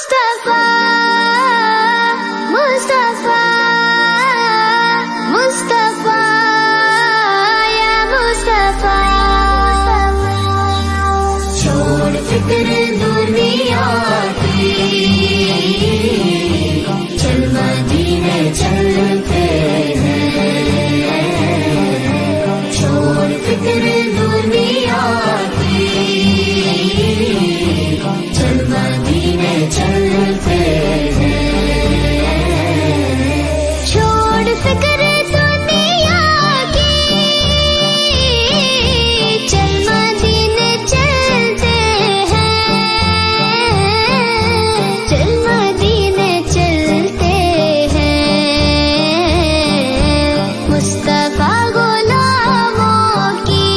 مصطفیٰ مصطفیٰ مصطفیٰ یا مصطفیٰ، چھوڑ فکر دنیا کی، چل مدینے چلتے ہیں، چھوڑ فکر دنیا کی، چل مدینے چلتے ہیں، چھوڑ فکر دنیا کی، چل مدینے چلتے ہیں، چل مدینے چلتے ہیں، مصطفیٰ غلاموں کی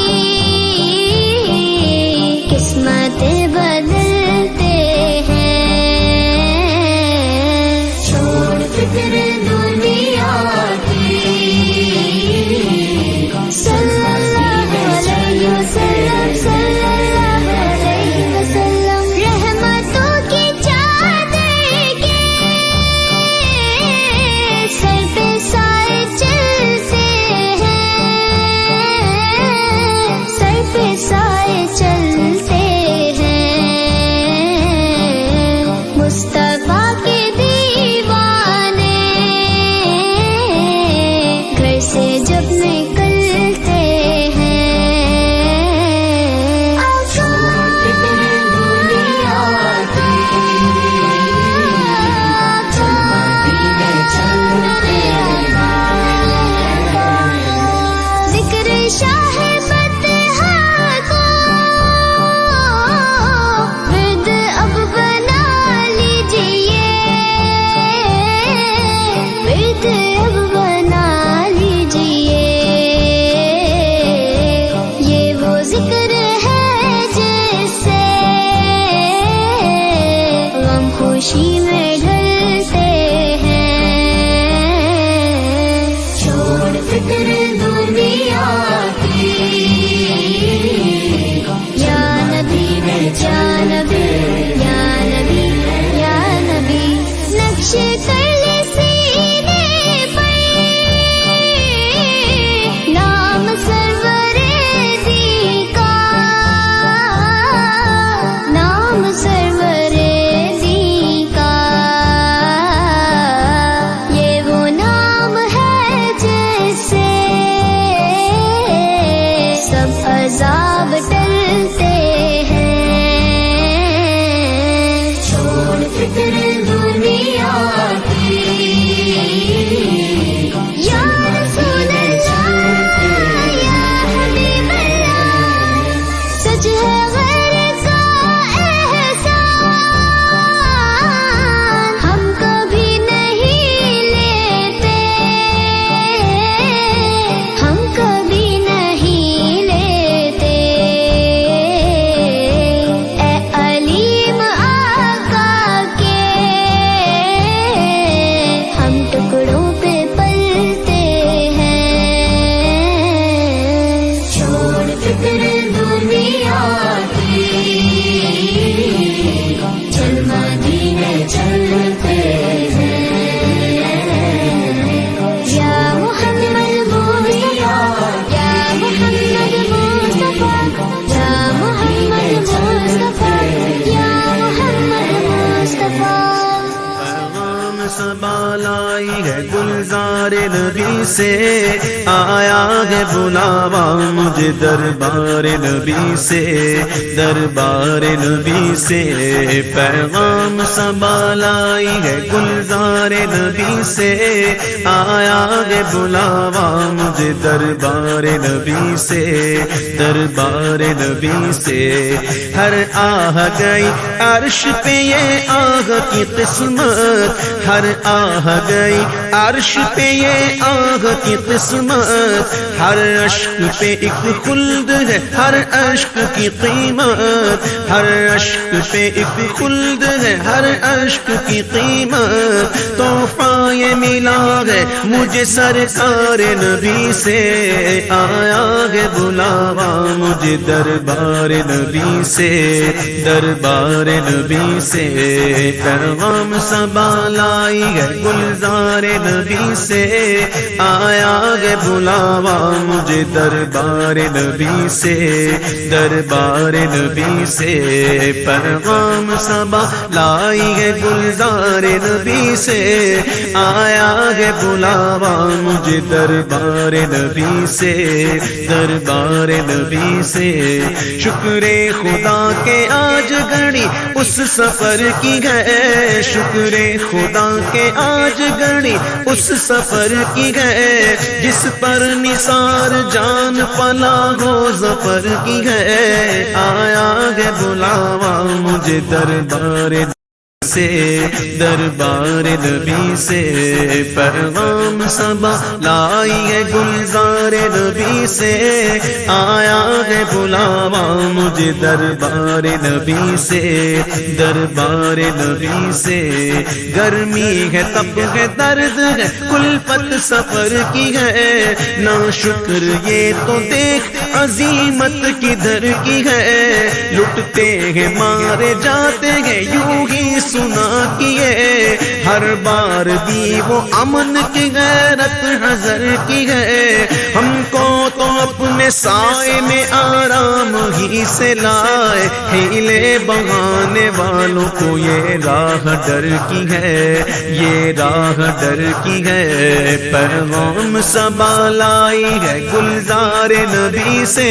قسمتیں بدلتے ہیں، چھوڑ فکر دنیا کی، صلی اللہ علیہ وسلم، صلی اللہ علیہ وسلم، رحمتوں کی چادر کے سر پہ سائے چلتے ہیں، سر پہ سائے چلتے ہیں، مصطفیٰ کے دیوانے گھر سے جب نکلتے ہیں، چھوڑ فکر دنیا کی، چل مدینے چلتے ہیں، ذکر شاہ فتح کو ورد اب بنا لیجئے، ورد اب بنا لیجئے، یہ وہ ذکر ہے جس سے غم خوشی میں ڈھلتے ہیں، چھوڑ فکر دنیا کی، یا نبی یا نبی یا نبی یا نبی، نقش کر لے سینے پر نام سرور دی کا، نام سرور دی کا، یہ وہ نام ہے جس سے سب عذاب ٹلتے ہیں، چھوڑ فکر دنیا کی، یا رسول اللہ یا حبیب اللہ، سچ ہے غیر کا احسان ہم کبھی نہیں لیتے، ہم کبھی نہیں لیتے، اے علیم آقا کے ہم ٹکڑوں پہ پلتے ہیں، چھوڑ فکر دنیا کی، چل مدینے چلتے ہیں، یا محمد مصطفیٰ، یا محمد مصطفیٰ، یا محمد مصطفیٰ، یا محمد مصطفیٰ، پیغام صبا لائی ہے گلزار نبی سے، آیا ہے بلاوا مجھے دربار نبی سے، دربار نبی سے، پیغام صبا لائی ہے گلزار نبی سے، آیا ہے بلاوا مجھے دربار نبی سے، دربار نبی سے، ہر آہ گئی عرش پہ یہ آہ کی قسمت، ہر آہ گئی گئی عرش پہ یہ آگ کی قسمت، ہر اشک پہ ایک خلد ہے، ہر اشک کی قیمت، ہر اشک پہ ایک خلد ہے، ہر اشک کی قیمت، تحفہ یہ ملا ہے مجھے سرکار نبی سے، آیا ہے بلاوا مجھے دربار نبی سے، دربار نبی سے، پیغام صبا لائی ہے گلزار نبی سے، آیا ہے بلاوا مجھے دربار نبی سے، دربار نبی سے، پیغام صبا لائی ہے گلزار نبی سے، آیا ہے بلاوا مجھے دربار نبی سے، دربار نبی سے، شکر خدا کے آج گھڑی اس سفر کی ہے، شکر خدا کے آج گھڑی اس سفر کی ہے، جس پر نثار جان پلا ہو ظفر کی ہے، آیا ہے بلاوا مجھے دربار سے، دربار نبی سے، پیغام صبا لائی ہے گلزار نبی سے، آیا ہے بلاوا مجھے دربار نبی سے، دربار نبی سے، گرمی ہے تب ہے درد ہے کلفت سفر کی ہے، نا شکر یہ تو دیکھ عظیمت کدھر کی ہے، لٹتے ہیں مارے جاتے ہیں یوں ہی سنا کیے، ہر بار بھی وہ امن کی غیرت حذر کی ہے، ہم کو تو اپنے سائے میں آرام ہی سے لائے، ہیلے بہانے والوں کو یہ راہ ڈر کی ہے، یہ راہ ڈر کی ہے، پیغام صبا لائی ہے گلزار نبی سے،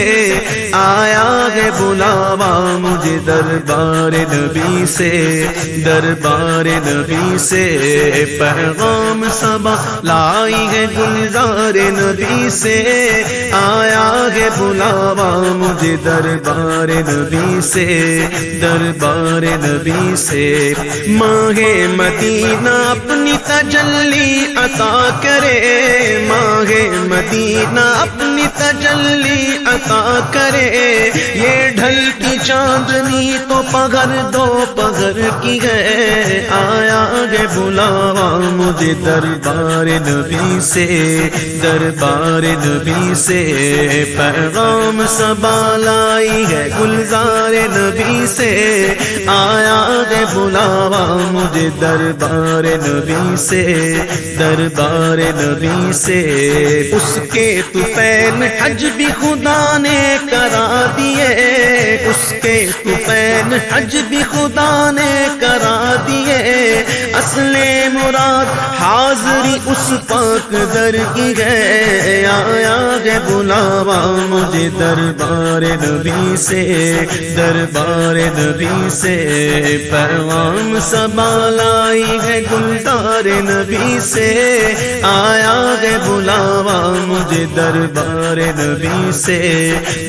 آیا ہے بلاوا مجھے دربار نبی سے، دربار نبی سے، پیغام صبا لائی ہے گلزار نبی سے، آیا ہے بلاوا مجھے دربار نبی سے، دربار نبی سے، ماہ مدینہ اپنی تجلی عطا کرے، ماہ مدینہ اپنی تجلی عطا کرے، یہ ڈھلتی چاندنی تو پگھر دو پگھر کی ہے، آیا ہے بلاوا مجھے دربار نبی سے، دربار نبی سے، پیغام صبا لائی ہے گلزار نبی سے، آیا ہے بلاوا مجھے دربار نبی سے، دربار نبی سے، اس کے طفیل حج بھی خدا نے کرا دیے، اس کے طفیل حج بھی خدا نے کرا دیے، اصل مراد حاضری اس پاک در کی ہے، آیا ہے بلاوا مجھے دربار نبی سے، دربار نبی سے، پیغام صبا لائی ہے گلزار نبی سے، آیا ہے بلاوا مجھے دربار نبی سے،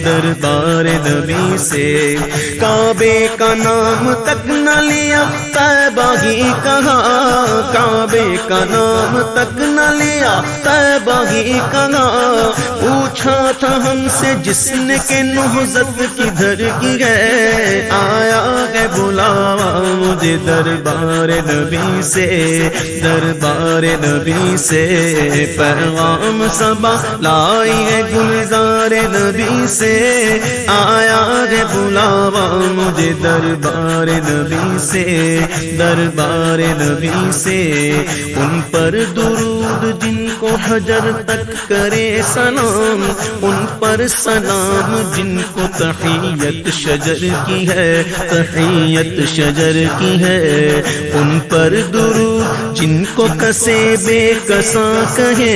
دربار نبی سے، کعبے کا نام تک نہ لیا طیبہ ہی کہا، کعبے کا نام تک نہ لیا طیبہ ہی کہا، پوچھا تھا ہم سے جس نے کہ نہضت کدھر کی ہے، آیا ہے بلاوا مجھے دربار نبی سے، دربار نبی سے، پیغام صبا لائی ہے گلزار نبی سے، آیا ہے بلاوا مجھے دربار نبی سے، دربار نبی سے، ان پر درود جن کو حجر تک کرے سلام، ان پر سلام جن کو تحیت شجر کی ہے، تحیت شجر کی ہے، ان پر درود جن کو کسے بے کساں کہے،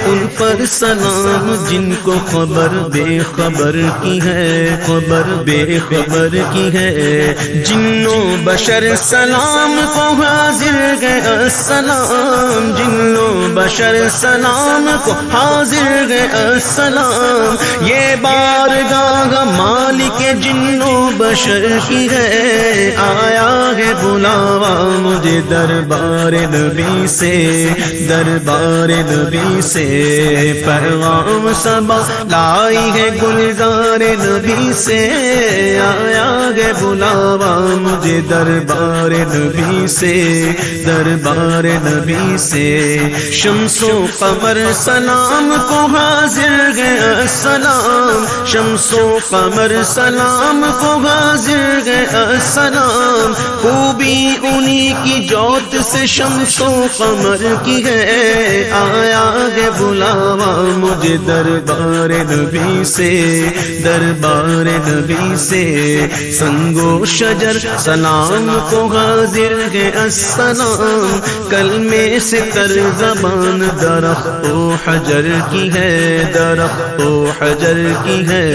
ان پر سلام جن کو خبر بے خبر کی ہے، خبر بے خبر کی ہے، جنوں بشر سلام کو حاضر گئے السلام، جنوں بشر سلام کو حاضر گئے السلام، یہ بارگاہ مالک جنوں بشر کی ہے، آیا ہے بلاوا مجھے دربار نبی سے، دربار نبی سے، پیغام صبا لائی ہے گلزار نبی سے، آیا ہے بلاوا مجھے دربار نبی سے، دربار نبی سے۔ شمس و قمر سلام کو حاضر ہے السلام، شمس و قمر سلام کو حاضر ہے السلام، خوبی انہی کی جوت سے شمس و قمر کی ہے، آیا ہے بلاوا مجھے دربار نبی سے، دربار نبی سے۔ سنگ و شجر سلام کو حاضر ہے السلام، کلمے سے تر زبان درخت و حجر کی ہے، درخت و حجر کی ہے،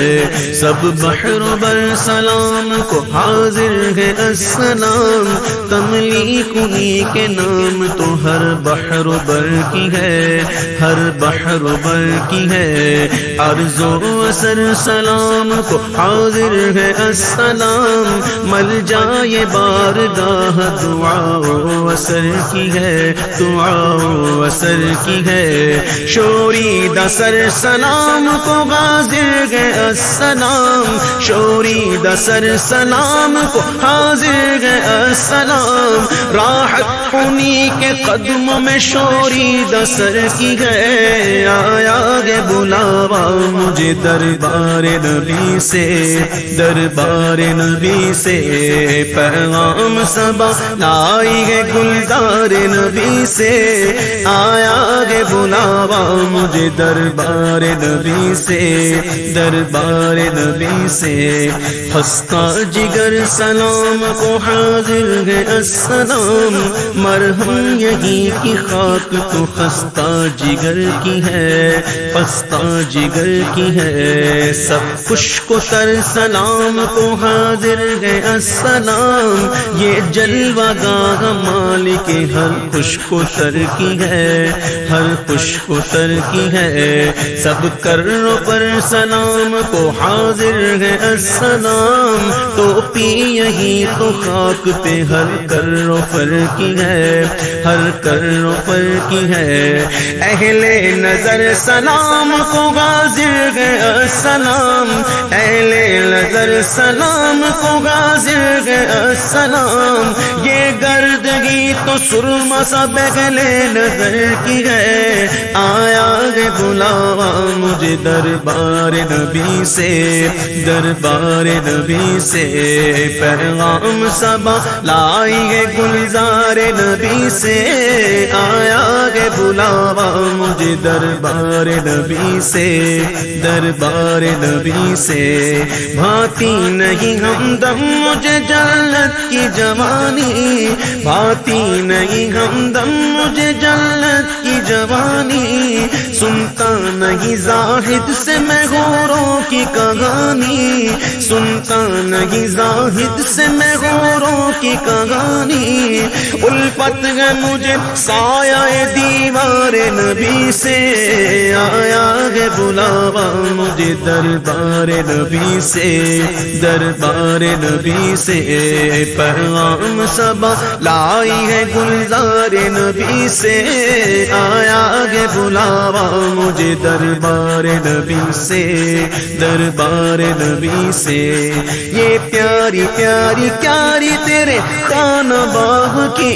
سب بحر و بر سلام کو حاضر ہے السلام، تملیک انہی کے نام تو ہر بحر و بر کی ہے، ہر بحر و بر کی ہے، عرض و اثر سلام کو حاضر ہے السلام، مل جائے بارگاہ دعا و اثر کی ہے، دعا و اثر کی ہے، شوری دسر سلام کو حاضر ہے السلام، شوری دسر سلام کو حاضر ہے السلام، راحت انہی کے قدموں میں شوری دسر کی ہے، آیا ہے بلاوا مجھے دربار نبی سے، دربار نبی سے، پیغام صبا لائی ہے گلزار نبی سے، آیا ہے بلاوا مجھے دربار نبی سے، دربار نبی سے۔ خستہ جگر سلام کو حاضر ہے السلام، مرہم یہی کی خاک تو خستہ جگر کی ہے، خستہ جگر کی ہے، سب خشک و تر سلام کو حاضر ہے السلام، یہ جلوہ گاہ مالک ہر خشک و تر کی ہے، ہر خشک و تر کی ہے، سب کروں پر سلام کو حاضر ہے السلام، ٹوپی یہی تو خاک پہ ہر کروں پر کی ہے، ہر کروں پر کی ہے، اہل نظر سلام کو حاضر ہے السلام، اہل نظر سلام کو حاضر ہے السلام، یہ گردگی تو سرما سب اہل نظر کی ہے، آیا ہے بلاوا مجھے دربار نبی سے، دربار نبی سے، پیغام صبا لائی ہے گلزار نبی سے، آیا ہے بلاوا مجھے دربار نبی سے، دربار نبی سے۔ بھاتی نہیں ہمدم مجھے جنت کی جوانی، بھاتی نہیں ہمدم مجھے جنت کی جوانی، سنتا نہیں زاہد سے میں غوروں کی کہانی، سنتا نہیں زاہد سے میں غوروں کی کہانی، الفت ہے مجھے سایہ دیوار نبی سے، آیا ہے بلاوا مجھے دربار نبی سے، دربار نبی سے، پیغام صبا لائی ہے گلزار نبی سے، آیا ہے بلاوا مجھے دربار نبی سے، دربار نبی سے۔ یہ پیاری پیاری پیاری تیرے خانہ باغ کی،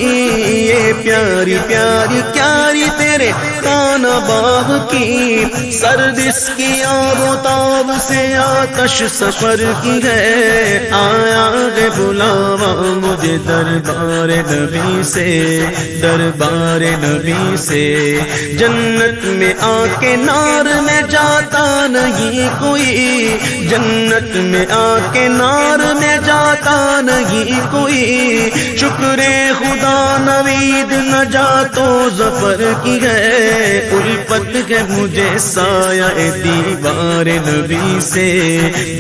یہ پیاری پیاری پیاری تیرے خانہ باغ کی، سرد اس کی آب و تاب سے آتش سفر کی ہے، آیا ہے بلاوا مجھے دربار نبی سے، دربار نبی سے۔ جنت میں آ کے نار میں جاتا نہیں کوئی، جنت میں آ کے نار میں جاتا نہیں کوئی، شکر خدا نوید نجات و ظفر کی ہے، الفت ہے مجھے سایہ دیوار نبی سے،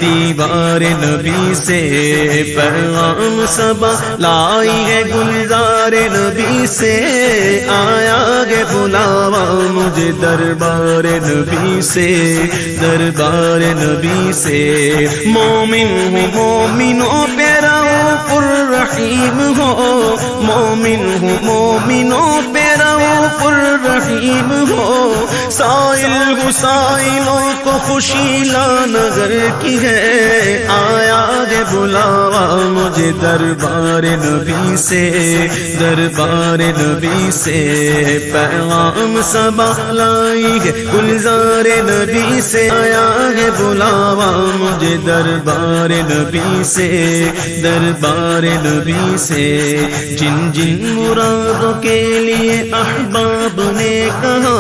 دیوار نبی سے، پیغام صبا لائی ہے گلزار نبی سے، آیا ہے بلاوا مجھے دربار نبی سے، دربار نبی سے۔ مومن ہوں مومنوں پہ رؤوف الرحیم ہو، مومن ہو مومنوں پہ رؤوف الرحیم ہو، سائل سائلوں کو خوشی لا نظر کی ہے، آیا ہے بلاوا مجھے دربار نبی سے، دربار نبی سے، پیغام صبا لائی ہے گلزار نبی سے، آیا ہے بلاوا مجھے دربار نبی سے، دربار نبی سے، جن جن مرادوں کے لیے احباب نے کہا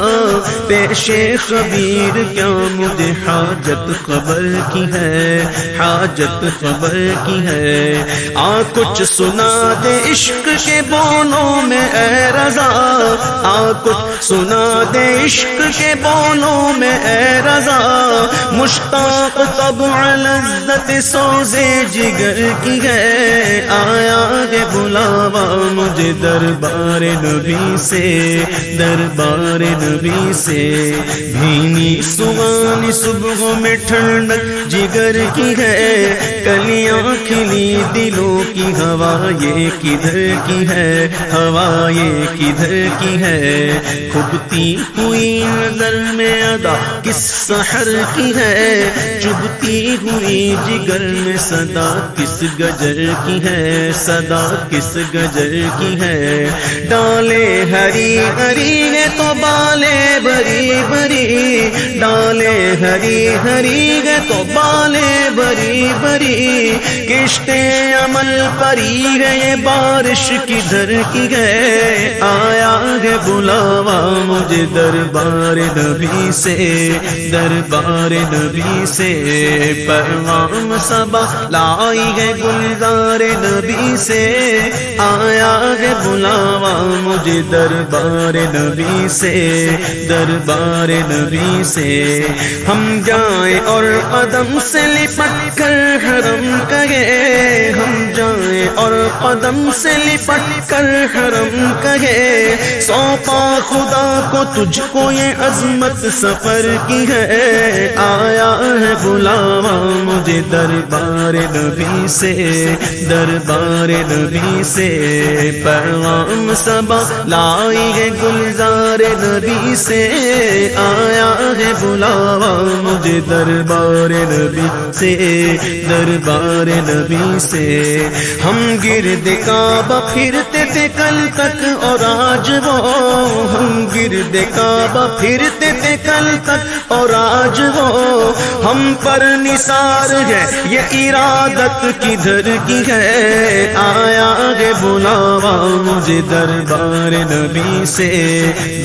پیش خبیر کیا مجھے حاجت خبر کی ہے، حاجت خبر کی ہے، کچھ سنا دے عشق کے بولوں میں اے رضا، کچھ سنا دے عشق کے بولوں میں اے رضا، مشتاق طبع لذت سوزے جگر کی ہے، آیا ہے بلاوا مجھے دربار نبی سے، دربار نبی سے، بھینی سوانی صبح میں ٹھنڈک جگر کی ہے، کلیاں کھلی دلوں کی ہوا یہ کدھر کی ہے، ہوا یہ کدھر کی ہے، کھبتی ہوئی نظر میں ادا کس سحر کی ہے، چبھتی ہوئی جگر میں صدا کس گجر کی ہے، صدا کس گجر کی ہے، ڈالے ہری ہری ہے تو بالے بری بری، ڈالے ہری ہری ہے تو بالے بری بری، کشتے عمل پری ہے یہ بارش کدھر کی ہے، آیا ہے بلاوا مجھے دربار نبی سے، دربار نبی سے، پیغام صبا لائی ہے گلزار نبی سے، آیا ہے بلاوا مجھے دربار نبی سے، دربار نبی سے، ہم جائیں اور قدم سے لپٹ کر حرم کہے، ہم جائیں اور قدم سے لپٹ کر حرم کہے، سونپا خدا کو تجھ کو یہ عظمت سفر کی ہے، آیا ہے بلاوا مجھے دربار نبی سے، دربار نبی سے، پیغام صبا لائی ہے گلزار نبی سے، آیا ہے بلاوا مجھے دربار نبی سے، دربار نبی سے، ہم گرد کعبہ پھرتے تھے کل تک اور آج وہ، ہم گرد کعبہ پھرتے تھے کل تک اور آج وہ، ہم پر نثار ہے یہ ارادت کدھر کی ہے، آیا ہے بلاوا مجھے دربار نبی سے،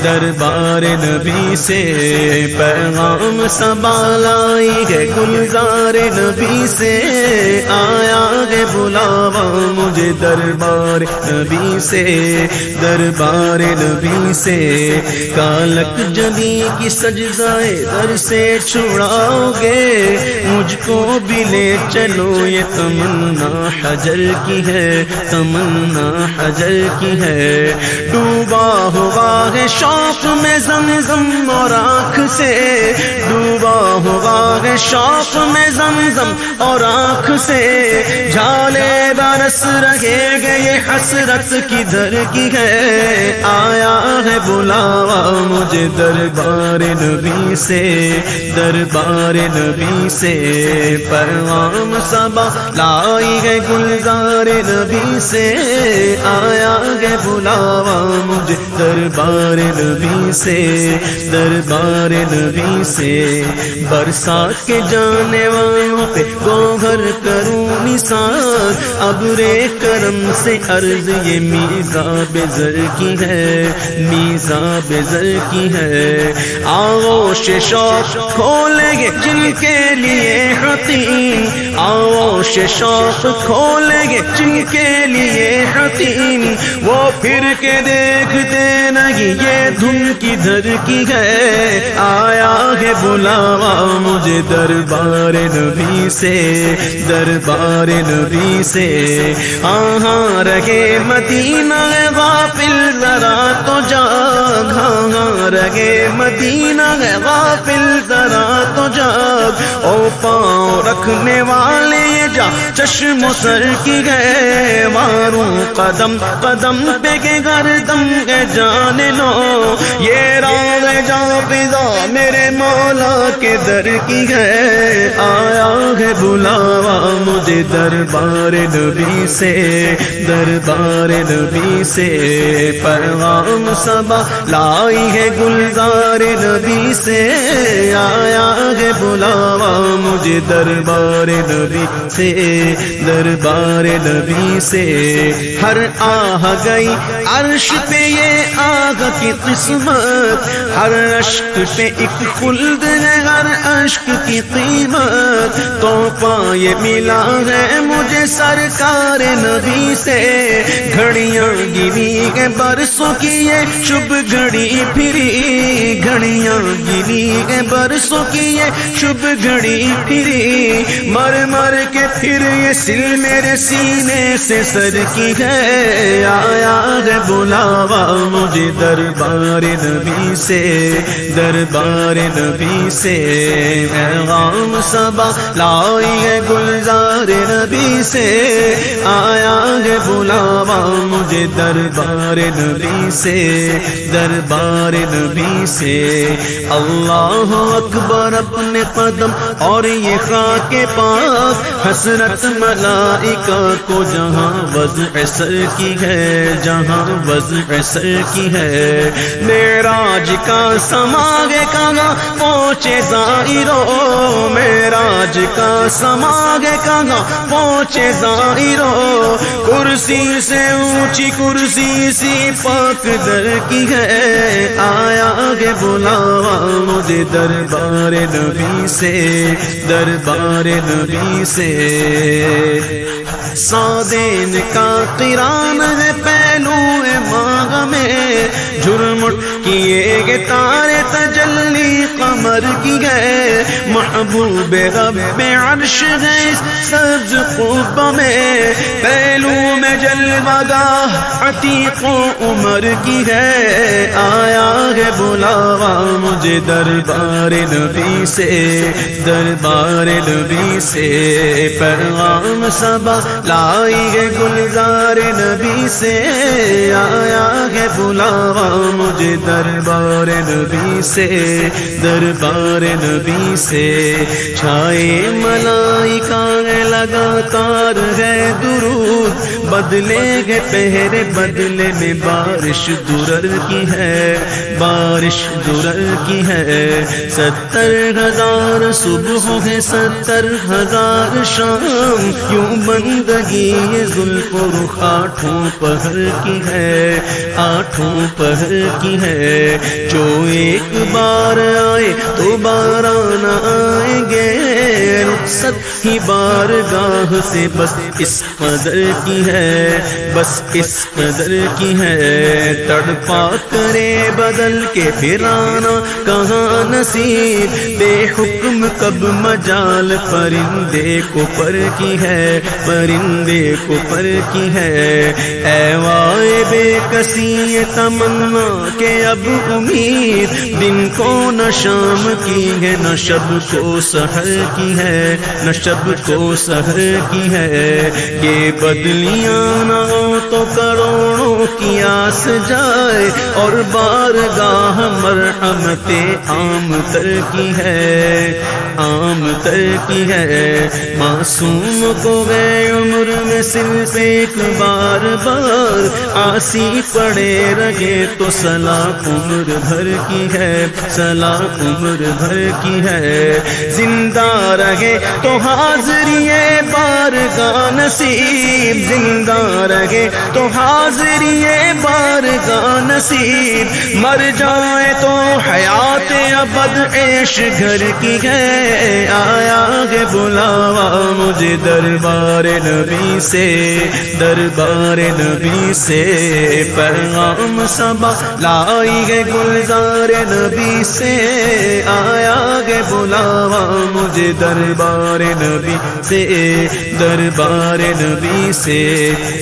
دربار نبی سے، پیغام صبا لائی ہے گلزار نبی سے، آیا ہے بلاوا مجھے دربار نبی سے، دربار نبی سے، کالک جبی کی سجدائے در سے چھڑاؤ گے، مجھ کو بھی لے چلو یہ تمنا حجر کی ہے، تمنا حجر کی ہے، ڈوبا ہوا ہے شوق میں زمزم اور آنکھ سے، ڈوبا ہوا ہے شوق میں زمزم اور آنکھ سے، جھالے برس رہے گے یہ حسرت کدھر کی ہے، آیا ہے بلاوا مجھے دربار نبی سے، دربار نبی سے، پیغام صبا لائی ہے گلزار نبی سے، آیا ہے بلاوا مجھے دربار نبی سے، دربار نبی سے، برسات کے جانے والوں پہ گوہر کروں نثار، ابر کرم سے عرض یہ میزاب زر کی ہے، میزاب زر کی ہے، آغوش شوق کھولیں گے جن کے لیے حتیم، آغوش شوق کھولیں گے جن کے لیے حتیم، وہ پھر کے دیکھتے نہیں یہ دھن کدھر کی ہے، آیا ہے بلاوا مجھے دربار نبی سے، دربار نبی سے۔ ہاں رہے مدینہ غافل ذرا تو جاگ، ہاں رہے مدینہ غافل ذرا تو جاگ، او پاؤں رکھنے والے یہ جا چشم و سر کی ہے، ماروں قدم قدم پہ کے گردم کے جان لو، یہ راہ جا فضا میرے مولا کے در کی ہے، آیا ہے بلاوا مجھے دربار نبی سے، دربار نبی سے۔ پیغام صبا لائی ہے گلزار نبی سے، آیا ہے بلاوا مجھے دربار نبی سے، دربار نبی سے۔ ہر آہ گئی عرش پہ یہ آگ کی قسمت، ہر اشک پہ ایک خلد ہے، ہر اشک کی قیمت، تو پائے ملا ہے مجھے سرکار نبی سے۔ گھڑیاں گنی ہے برسوں کی یہ شب گھڑی پھری، گھڑیاں گنی ہے برسوں کی یہ شب گھڑی پھری، مر مر کے پھر یہ سل میرے سینے سے سر کی ہے، آیا ہے بلاوا مجھے دربار نبی سے، دربار نبی سے۔ پیغام صبا لائی ہے گلزار نبی سے، آیا ہے بلاوا مجھے دربار نبی سے، دربار نبی سے۔ اللہ اکبر اپنے قدم اور یہ خاک پاک، حسرت ملائکہ کو جہاں وضع سر کی ہے، جہاں وضع سر کی ہے۔ معراج کا سماگے کہاں پہنچے زائرو، معراج کا سماگے کہاں پہنچے زائرو، کرسی سے اونچی کرسی سی پاک در کی ہے، آیا گے بلاوا مجھے دربار نبی سے، دربار نبی سے۔ سودین کا قران ہے پہلو ماغ میں، جھرمٹ کیے گے تارے تجلی قمر کی ہے، محبوب رب عرش ہے سبز قبہ میں، پہلو میں جلوہ گاہ عتیق و عمر کی ہے، آیا ہے بلاوا مجھے دربار نبی سے، دربار نبی سے۔ پیغام صبا لائی ہے گلزار نبی سے، آیا ہے بلاوا مجھے دربار نبی سے، دربار نبی سے۔ چھائے ملائکہ لگاتار ہے درود، بدلے گے پہرے بدلے میں بارش درر کی ہے، بارش درر کی ہے۔ 70,000 صبح ہے 70,000 شام، یوں بندگی یہ زلف و رخ آٹھوں پہر کی ہے، آٹھوں پہر کی ہے۔ جو ایک بار آئے تو بارہ نہ آئیں گے، رخصت ہی بارگاہ سے بس اس قدر کی ہے، بس اس قدر کی ہے۔ تڑپا کرے بدل کے پھر آنا کہاں نصیب، بے حکم کب مجال پرندے کو پر کی ہے، پرندے کو پر کی ہے۔ اے وائے بے کسی یہ تمنا کہ اب امید، دن کو نہ شام کی ہے نہ شب کو سحر کی ہے، نہ شب کو سحر کی ہے۔ یہ بدلیاں نہ ہو تو کروڑوں کی آس جائے، اور بارگاہ مرحمت عام تر کی ہے، عام تر کی ہے۔ معصوم کو گئے عمر میں صرف ایک بار بار، آسی پڑے رہے تو صلاح عمر بھر کی ہے، صلاح عمر بھر کی ہے۔ زندہ رہے تو حاضری بارگاہ نصیب، زندہ زندہ رہے تو حاضری بارگاہ نصیب، مر جائے تو حیات ابد عیش گھر کی ہے، آیا ہے بلاوا مجھے دربار نبی سے، دربار نبی سے، پیغام صبا لائی ہے گلزار نبی سے، آیا ہے بلاوا مجھے دربار نبی سے، دربار نبی سے۔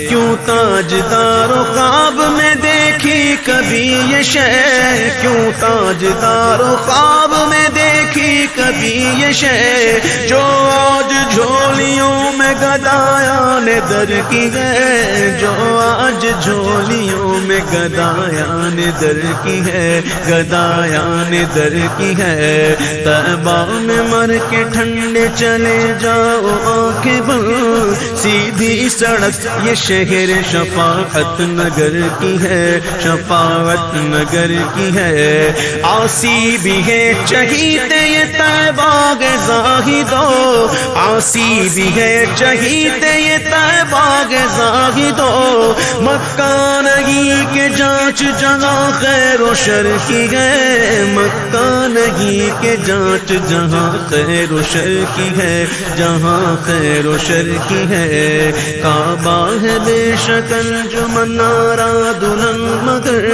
کیوں تاجدار و خواب میں دیکھی کبھی یہ شے، کیوں تاجدار و خواب میں دیکھی کبھی یہ شے، جو آج جھولیوں میں گدایان در کی ہے، جو آج جھولیوں میں گدایان در کی ہے، گدایان در کی ہے۔ طیبہ میں مر کے ٹھنڈے چلے جاؤ آنکھیں بند، سیدھی سڑک یہ شہر شفاعت نگر کی ہے، شفاعت نگر کی ہے۔ آسی بھی ہے چہیتے یہ طیبہ کے زاہدو، آسی بھی ہے چہیتے یہ طیبہ کے زاہدو، مکہ نہیں کہ جانچ جہاں خیر و شر کی ہے، مکہ نہیں کہ جانچ جہاں خیر و شر کی ہے، جہاں خیر و شر کی ہے۔ کعبہ ہے بے شک انجمن نارا دلہن مگر،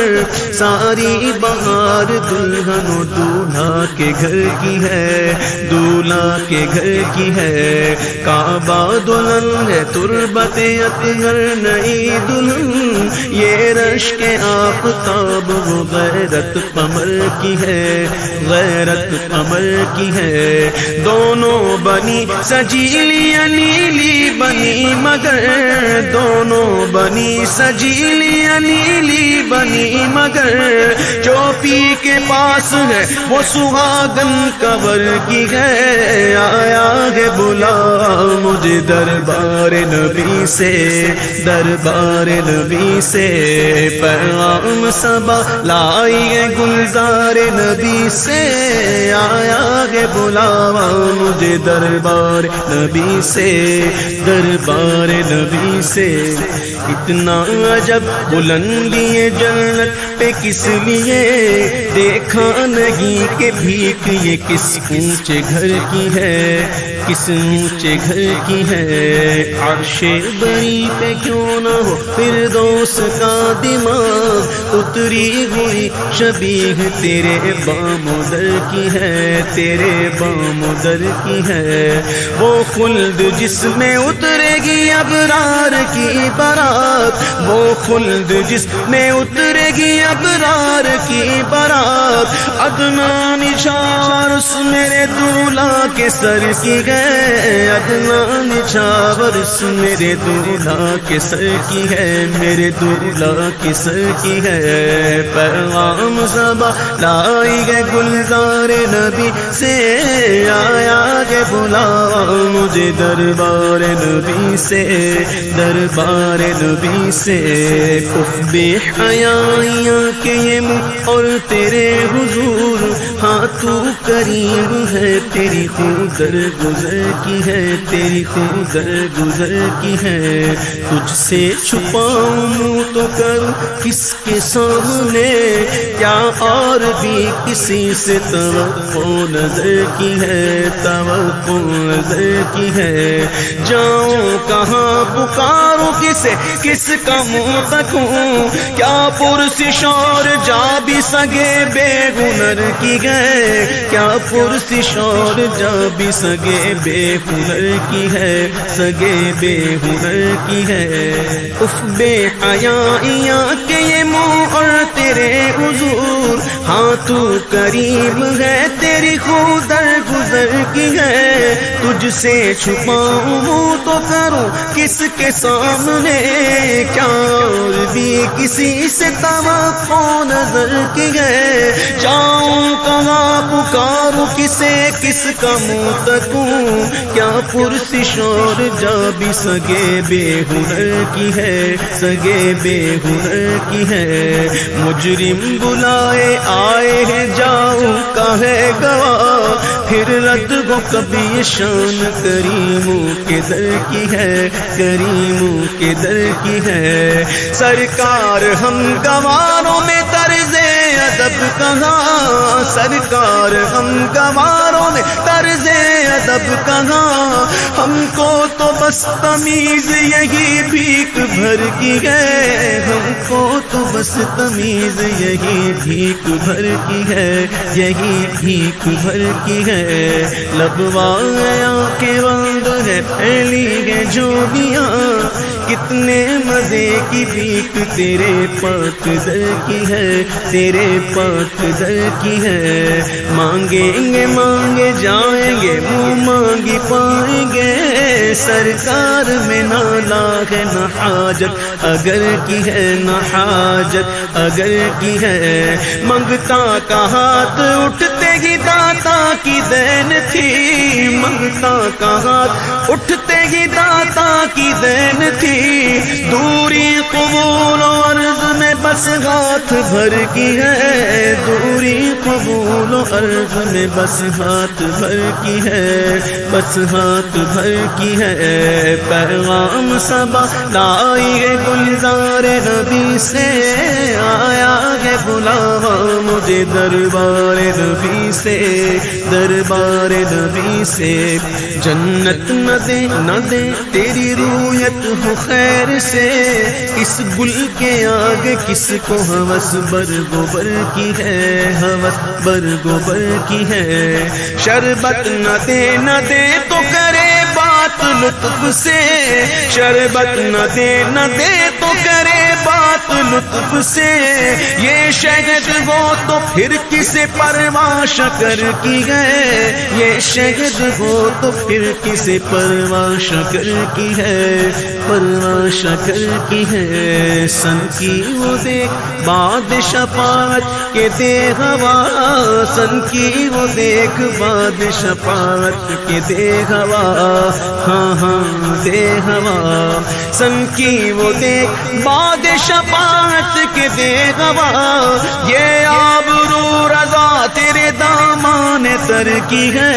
ساری بہار دلہن و دولہا کے گھر کی ہے، دولہا کے گھر کی ہے۔ کعبہ دلہن ہے تربت اطہر نئی دلہن، یہ رشک آفتاب وہ غیرت قمر کی ہے، غیرت قمر کی ہے۔ دونوں بنی سجیلی نیلی بنی مگر، دونوں بنی سجیلی نیلی بنی مگر، جو پی کے پاس ہے وہ سہاگن قبر کی ہے، آیا ہے بلا مجھے دربار نبی سے، دربار نبی سے، پیغام صبا لائی ہے گلزار نبی سے، آیا ہے بلاوا مجھے دربار نبی سے، دربار نبی سے۔ اتنا عجب بلندی جنت پہ کس لیے، دیکھا نہیں کہ بھیک یہ کس اونچے گھر کی ہے، کس اونچے گھر کی ہے۔ عرش بری پہ کیوں نہ ہو فردوس کا دماغ، اتری ہوئی شبیہ تیرے بام و در کی ہے، تیرے بام و در کی ہے۔ وہ خلد جس میں اترے گی ابرار کی بارات، وہ خلد جس میں اترے گی ابرار کی بارات، عدنان نچھاور اس میرے دولہا کے سر کی ہے، عدنان نچھاور اس میرے دولہا کے سر کی ہے، میرے دولہا کے سر کی ہے۔ پیغام صبا لائی گئے گلزار نبی سے، آیا گے بلاوا مجھے دربار نبی سے، دربار نبی سے۔ اف بے حیائیاں کہ یہ منہ اور تیرے حضور، ہاں تو کریم ہے تیری خود در گزر کی ہے، تیری خود در گزر کی ہے۔ تجھ سے چھپاؤں منہ تو کروں کس کے سامنے، کیا اور بھی کسی سے توقع نظر کی ہے، توقع نظر کی ہے۔ جاؤں کہاں پکاروں کسے، کس کا منہ تکوں، کیا پرسش اور جا بھی سگے بے ہنر کی ہے، کیا پرسش اور جا بھی سگے بے ہنر کی ہے، سگے بے ہنر کی ہے۔ اف بے حیائیاں کہ یہ منہ اور تیرے حضور، ہاں تو کریم ہے تیری خود در گزر کی ہے۔ تجھ سے چھپاؤں منہ تو کروں کس کے سامنے، کیا اور بھی کسی سے توقع نظر کی ہے۔ جاؤں کہاں پکاروں کسے، کس کا منہ تکوں، کیا پرسش اور جا بھی سگے بے ہنر کی ہے، سگے بے ہنر کی ہے۔ مجرم بلائے آئے آئے جاؤں کا ہے گواہ، پھر رد گو کبھی یہ شان کریموں کے در کی ہے، کریموں کے در کی ہے۔ سرکار ہم گواروں میں طرز ادب کہاں، سرکار ہم گواروں میں طرز ادب کہاں، ہم کو تو بس تمیز یہی بھیک بھر کی ہے، ہم کو تو بس تمیز یہی بھیک بھر کی ہے، یہی بھیک بھر کی ہے۔ لبوایا کے بند ہے پھیلی ہے جوبیاں، کتنے مزے کی بھیک تیرے پاک در کی ہے، تیرے پاک در کی ہے۔ مانگیں گے مانگے جائیں گے، منہ مانگی پائیں گے، سرکار میں نہ لاغ نہ حاجت اگر کی ہے، نہ حاجت اگر کی ہے۔ منگتا کا ہاتھ اٹھتے ہی داتا کی دین تھی، منگتا کا ہاتھ اٹھتے ہی داتا کی دین تھی، دوری قبول و عرض میں بس ہاتھ بھر کی ہے، دوری قبول و عرض میں بس ہاتھ بھر کی ہے، بس ہاتھ بھر کی ہے۔ پیغام صبا لائی ہے گلزار نبی سے، آیا ہے بلاوا مجھے دربار نبی سے، دربار نبی سے۔ جنت نہ دے نہ دے تیری رویت ہو خیر سے، اس گل کے آگے کس کو ہوس برگوبر کی ہے، ہوس برگوبر کی ہے۔ شربت نہ دے نہ دے تو کرے بات لطف سے، شربت نہ دے نہ دے تو کرے بات لطف سے، یہ شہد ہو تو پھر کسے پرواہ شکر کی ہے، یہ شہد ہو تو پھر کسے پرواہ شکر کی ہے، پرواہ شکر کی ہے۔ سن کی وہ دیکھ باد شفاعت کے دے ہوا، سن کی وہ دیکھ باد شفاعت کے دے ہوا، ہاں ہاں دے ہوا۔ سن کی وہ دیکھ باد شفاعت کے دے ہوا، یہ آبرو رضا تیرے دامان تر کی ہے،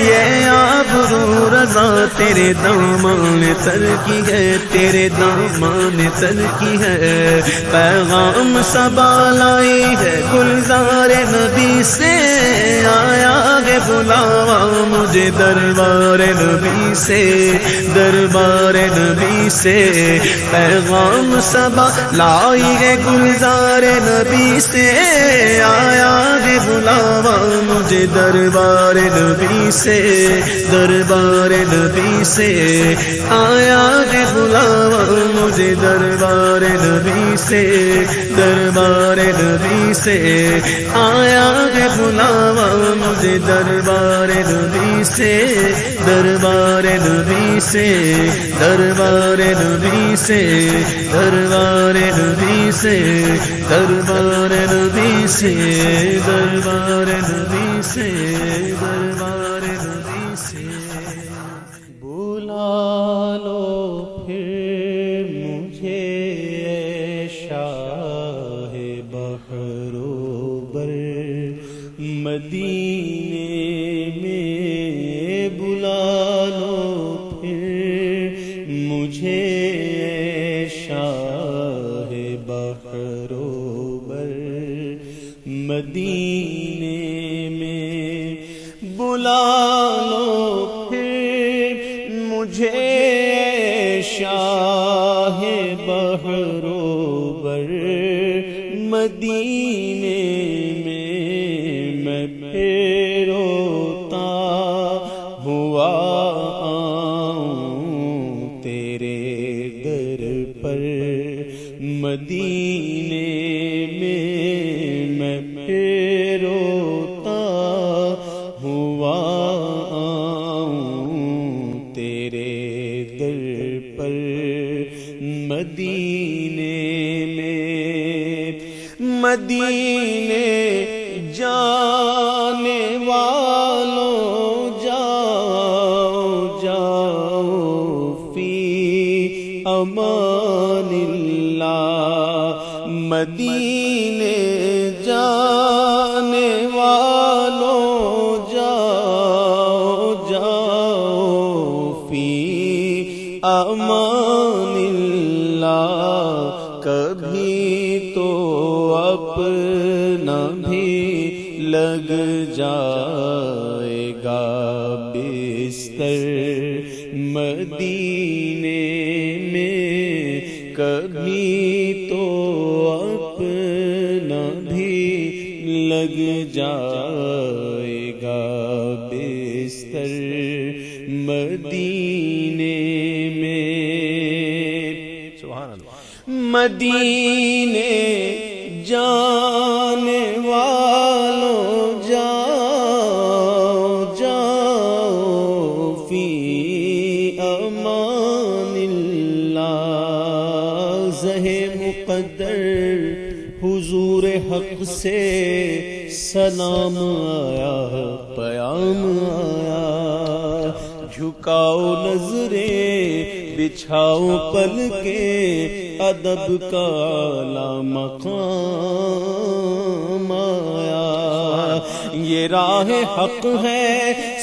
یہ آبرو رضا تیرے دامان تر کی ہے، تیرے دامان تر کی ہے۔ پیغام صبا لائی ہے گلزار نبی سے، آیا ہے بلاوا مجھے دربار نبی سے، دربار نبی سے۔ پیغام صبا لائی ہے گلزار نبی سے، آیا ہے بلاوا مجھے دربار نبی سے، دربار نبی سے۔ آیا ہے بلاوا مجھے دربار نبی سے، دربار نبی سے۔ آیا ہے بلاوا مجھے دربار نبی سے، دربار نبی سے، دربار نبی سے، دربار نبی سے، دربار نبی سے، دربار نبی سے، دربار نبی سے۔ بلا لو پھر مجھے اے شاہ بحر و بر، مدینے میں بلا لو پھر مجھے اے شاہ بحر و بر، مدینے میں بلا لو پھر مجھے شاہ بحر و بر، مدینے میں پھر روتا ہوا آؤں تیرے در پر، مدینے میں پھر روتا ہوا آؤں تیرے در پر، مدینے میں، مدینے جانے والوں جاؤ جاؤ فی امان اللہ، مدینے جانے والوں جاؤ جاؤ فی امان اللہ، کبھی تو اپنا بھی لگ جائے گا بستر مدینے میں، کبھی تو اپنا بھی لگ جائے گا بستر مدینے میں۔ سبحان اللہ۔ مدینے جانے والوں جاؤ جاؤ فی امان اللہ، زہ مقدر حضور حق سے سلام آیا، پیام آیا، جھکاؤ نظریں بچھاؤ پل کے، ادب کا اعلیٰ مقام آیا۔ یہ راہ حق ہے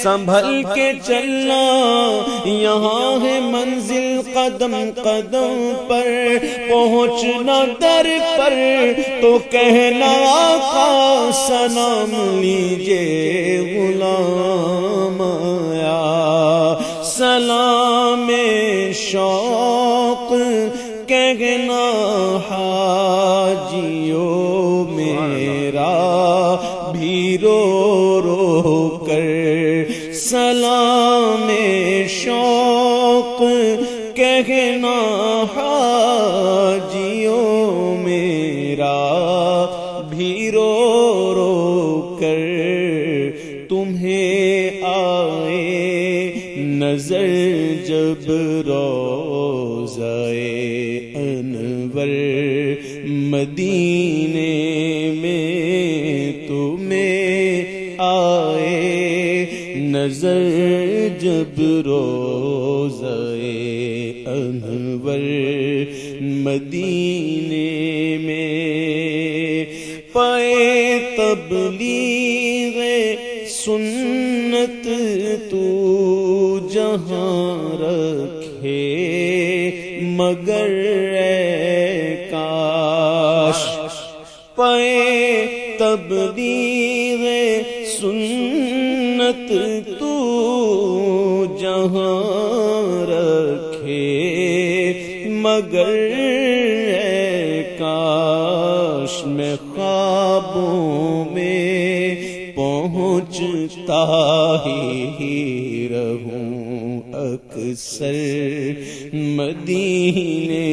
سنبھل کے چلنا، یہاں ہے منزل قدم قدم پر، پہنچنا در پر تو کہنا آقا سلام لیجے غلام آیا۔ سلام شوق کہنا حاجیوں میرا بھی رو رو کر، سلام شوق کہنا حاجیوں میرا بھی رو رو کر، تمہیں آئے نظر جب روضہ انور مدینے میں، تمہیں آئے نظر جب روضہ انور مدینے میں، پائے تبلیغ سنت تو جہاں رکھے، مگر اے کاش پائے تبلیغ سنت تو جہاں رکھے، مگر اے کاش میں خوابوں میں پہنچتا ہی رہوں اکثر مدینے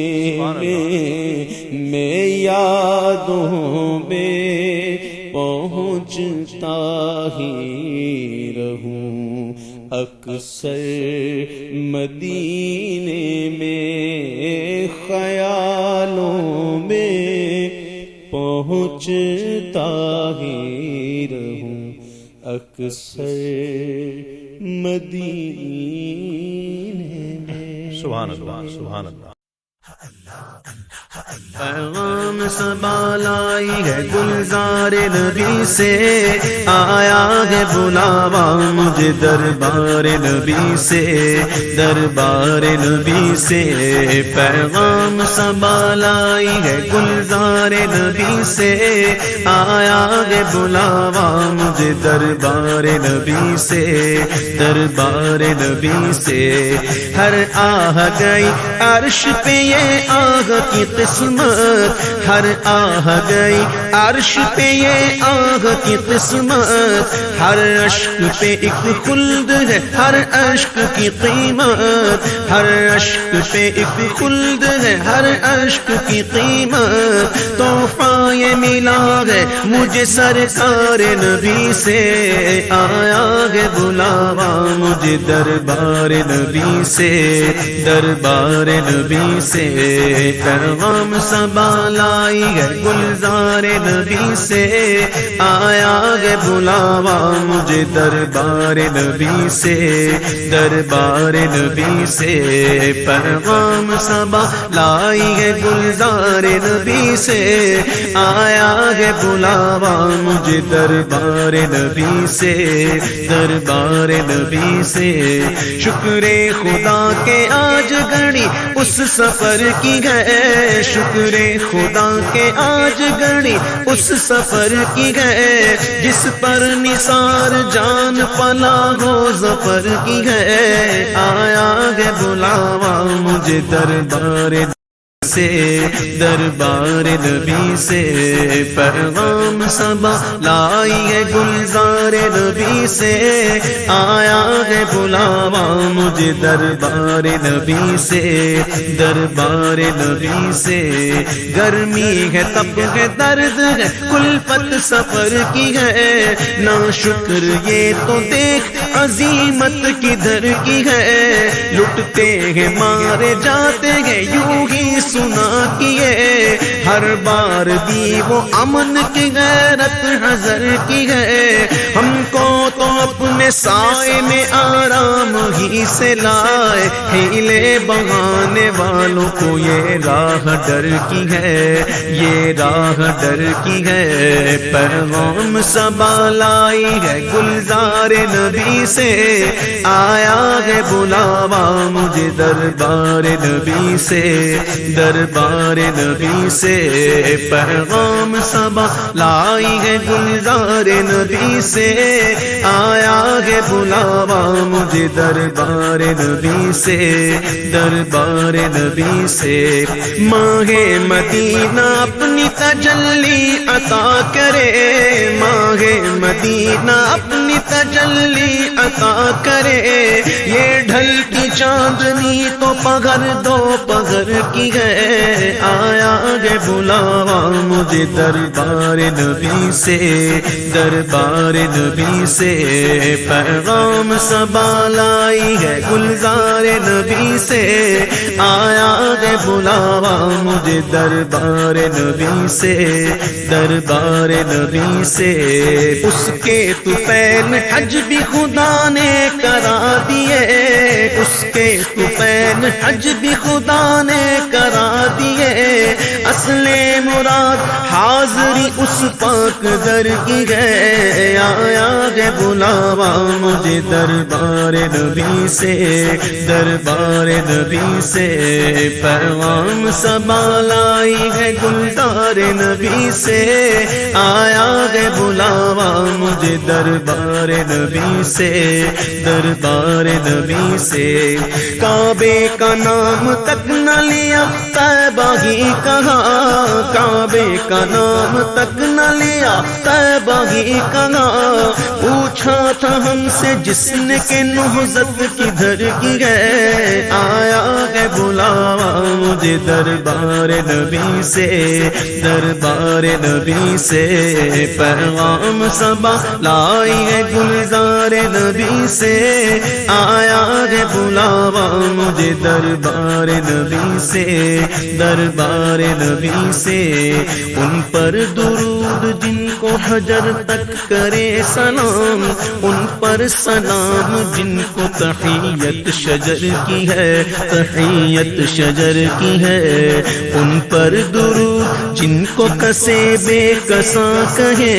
میں، یادوں میں پہنچتا ہی رہوں اکثر مدینے میں، خیالوں میں پہنچتا ہی رہوں اکثر مدینے میں۔ سبحان اللہ، سبحان اللہ۔ پیغام صبا لائی ہے گلزار نبی سے، آیا ہے بلاوا مجھے دربار نبی سے، دربار نبی سے۔ پیغام صبا لائی ہے گلزار نبی سے، آیا ہے بلاوا مجھے دربار نبی سے، دربار نبی سے۔ ہر آہ گئی عرش پہ یہ آہ کی قسمت، ہر آہ گئی عرش پہ یہ آہ کی قسمت، ہر اشک پہ ایک خلد ہے، ہر اشک کی قیمت، ہر اشک پہ ایک خلد ہے، ہر اشک کی قیمت۔ تحفہ یہ ملا ہے مجھے سرکار نبی سے، آیا ہے بلاوا مجھے دربار نبی سے، دربار نبی سے۔ پیغام صبا لائی ہے گلزار نبی سے، آیا ہے بلاوا مجھے دربار نبی سے، دربار نبی سے، پیغام صبا لائی ہے گلزار نبی سے، آیا ہے بلاوا مجھے دربار نبی سے، دربار نبی سے۔ شکر خدا کے آج گھڑی اس سفر کی ہے، شکر خدا کے آج گھڑی اس سفر کی ہے، جس پر نثار جان پلا ہو ظفر کی ہے، آیا ہے بلاوا مجھے دربار سے، دربار نبی سے، پیغام صبا لائی ہے گلزار نبی سے، آیا ہے بلاوا مجھے دربار نبی سے، دربار نبی سے۔ گرمی ہے تب ہے درد ہے کلفت سفر کی ہے، نا شکر یہ تو دیکھ عظیمت کدھر کی ہے، لٹتے ہیں مارے جاتے ہیں یوں ہی سنا کیے، ہر بار دی وہ امن کی غیرت حذر کی ہے، ہم کو تو اپنے سائے میں آرام ہی سے لائے، ہیلے بہانے والوں کو یہ راہ ڈر کی ہے، یہ راہ ڈر کی ہے، پیغام صبا لائی ہے گلزار نبی سے، آیا ہے بلاوا مجھے دربار نبی سے، دربار نبی سے، پیغام صبا لائی ہے گلزار نبی سے، آیا ہے بلاوا مجھے دربار نبی سے، دربار نبی سے۔ ماہ مدینہ اپنی تجلی عطا کرے، ماہ مدینہ اپنی تجلی عطا کرے، یہ ڈھلتی چاندنی تو پگھر دو پگھر کی ہے، آیا ہے بلاوا مجھے دربار نبی سے، دربار نبی سے، پیغام صبا لائی ہے گلزار نبی سے، آیا ہے بلاوا مجھے دربار نبی سے، دربار نبی سے۔ اس کے طفیل حج بھی خدا نے کرا دیے، اس کے طفیل حج بھی خدا نے کرا دیے، اصل مراد حاضری اس پاک در کی ہے، آیا ہے بلاوا مجھے دربار نبی سے، دربار نبی سے، پیغام صبا لائی ہے گلزار نبی سے، آیا ہے بلاوا مجھے دربار نبی سے، دربار نبی سے۔ کعبے کا نام تک نہ لیا طیبہ ہی کہا، کعبے کا نام تک نہ لیا طیبہ ہی کہا، پوچھا تھا ہم سے جس نے کہ نہضت کدھر کی ہے، آیا ہے بلاوا مجھے دربار نبی سے، دربار نبی سے، پیغام صبا لائی ہے گلزار نبی سے، آیا ہے بلاوا مجھے دربار نبی سے، دربار نبی سے۔ ان پر درود جن کو حجر تک کرے سلام، ان پر سلام جن کو تحیت شجر کی ہے، تحیت شجر کی ہے، ان پر درود جن کو کسے بے کساں کہے،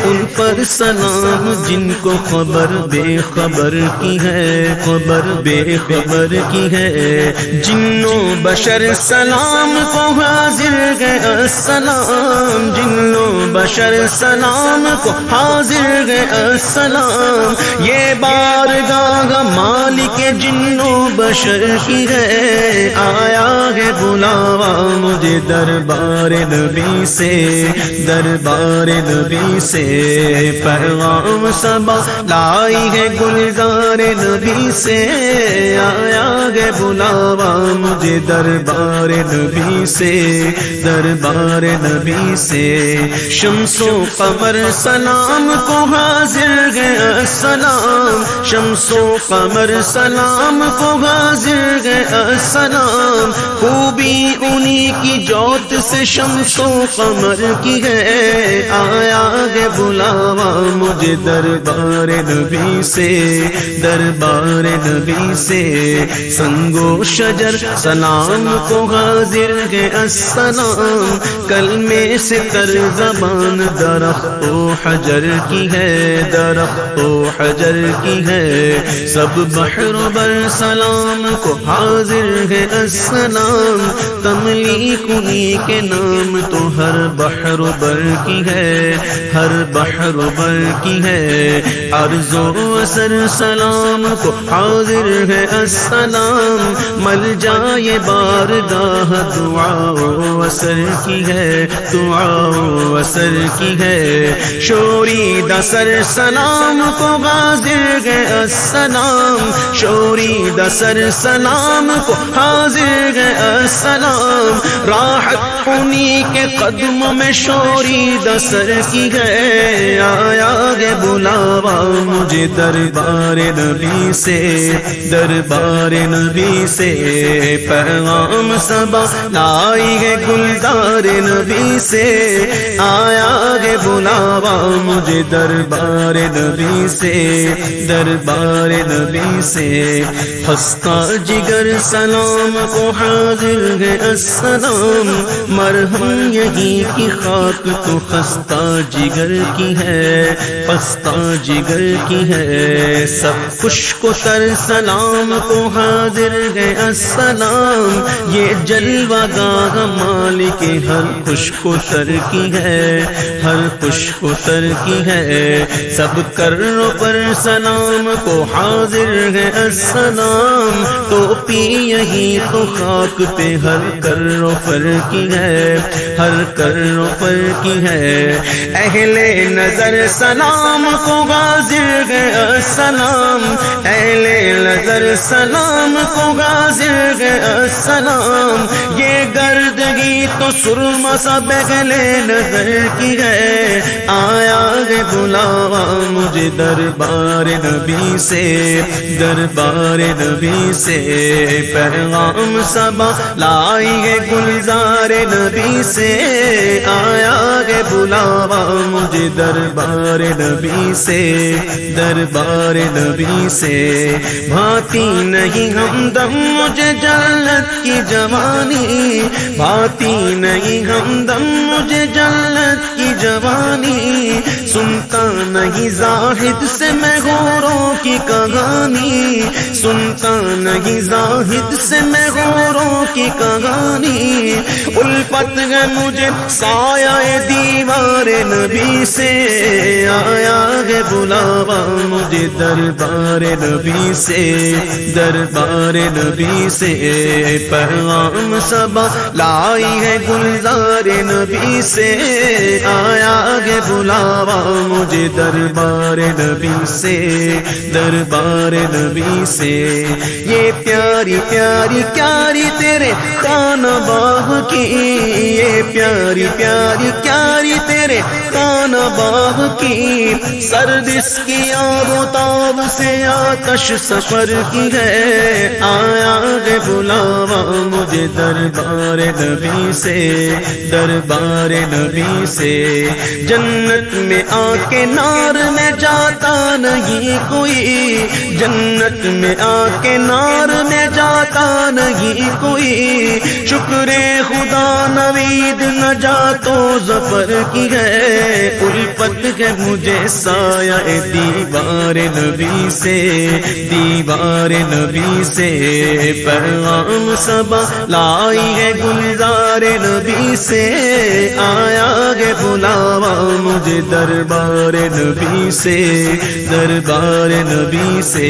ان پر سلام جن کو خبر بے خبر کی ہے، خبر بے خبر کی ہے، جنوں بشر سلام کو حاضر ہے السلام، جنوں بشر سلام کو حاضر ہے السلام، یہ بارگاہ مالک جنوں بشر کی ہے، آیا ہے بلاوا مجھے دربار نبی سے، دربار نبی سے، پیغام صبا لائی ہے گلزار نبی سے، آیا ہے بلاوا مجھے دربار نبی سے، دربار نبی سے۔ شمس و قمر سلام کو حاضر ہے السلام، شمس و قمر سلام کو حاضر ہے السلام، خوبی انہی کی جوت سے شمس و قمر کی ہے، آیا ہے بلاوا مجھے دربار نبی سے، دربار نبی سے، سنگ و شجر سلام کو حاضر ہے السلام، کلمے سے تر زبان درخت و حجر کی ہے، درخت و حجر کی ہے، سب بحر و بر سلام کو حاضر ہے السلام، تملیک انہی کے نام تو ہر بحر و بر کی ہے، ہر بحر و بر کی ہے، عرض و اثر سلام کو حاضر ہے السلام، مل جائے بارگاہ دعا و اثر کی ہے، دعا و اثر کی ہے، شوری دسر سلام کو حاضر ہے السلام، شوری دسر سلام کو حاضر ہے السلام، راحت انہی کے قدم میں شوری دسر کی ہے، آیا ہے بلاوا مجھے دربار نبی سے، دربار نبی سے، پیغام صبا لائی ہے گلدار نبی سے، آیا ہے بلاوا مجھے دربار نبی سے، دربار نبی سے، خستہ جگر سلام کو حاضر ہے السلام، مرہم یہی کی خاک تو خستہ جگر کی ہے، خستہ جگر کی ہے، سب خشک و تر سلام کو حاضر ہے السلام، یہ جلوہ گاہ مالک ہر خشک و تر کی ہے، ہر خشک و تر کی ہے، سب کرو پر سلام کو حاضر ہے السلام، ٹوپی یہی تو خاک پہ ہر کرو پر کی ہے، ہر کرو پر کی ہے، اہل نظر سلام کو حاضر ہے السلام، اہل نظر سلام کو حاضر ہے السلام، یہ گردگی تو سرما سب اہل نظر کی ہے، آیا ہے بلاوا مجھے دربار نبی سے، دربار نبی سے، پیغام صبا لائی ہے گلزار نبی سے، آیا ہے بلاوا مجھے دربار نبی سے، دربار نبی سے، بھاتی نہیں ہمدم مجھے جنت کی جوانی، بھاتی نہیں ہمدم مجھے جنت کی جوانی، سنتا نہیں زاہد سے میں غوروں کی کہانی، سنتا نہیں زاہد سے میں غوروں کی کہانی، الفت ہے مجھے سایہ دیوار نبی سے، آیا ہے بلاوا مجھے دربار نبی سے، دربار نبی سے، پیغام صبا لائی ہے گلزار نبی سے، آیا ہے بلاوا مجھے دربار نبی سے، دربار نبی سے، یہ پیاری پیاری پیاری تیرے کان باغ کی، یہ پیاری پیاری پیاری تیرے کان باغ کی، سرد اس کی آب و تاب سے آتش سفر کی ہے، آیا ہے بلاوا مجھے دربار نبی سے، دربار نبی سے، جنت میں آ کے نار میں جاتا نہیں کوئی، جنت میں آ کے نار میں جاتا نہیں کوئی، شکر خدا نوید نجات و ظفر کی ہے، الفت ہے مجھے سایہ دیوار نبی سے، دیوار نبی سے، پیغام صبا لائی ہے گلزار نبی سے، آیا ہے بلاوا مجھے دربار نبی سے، دربار نبی سے،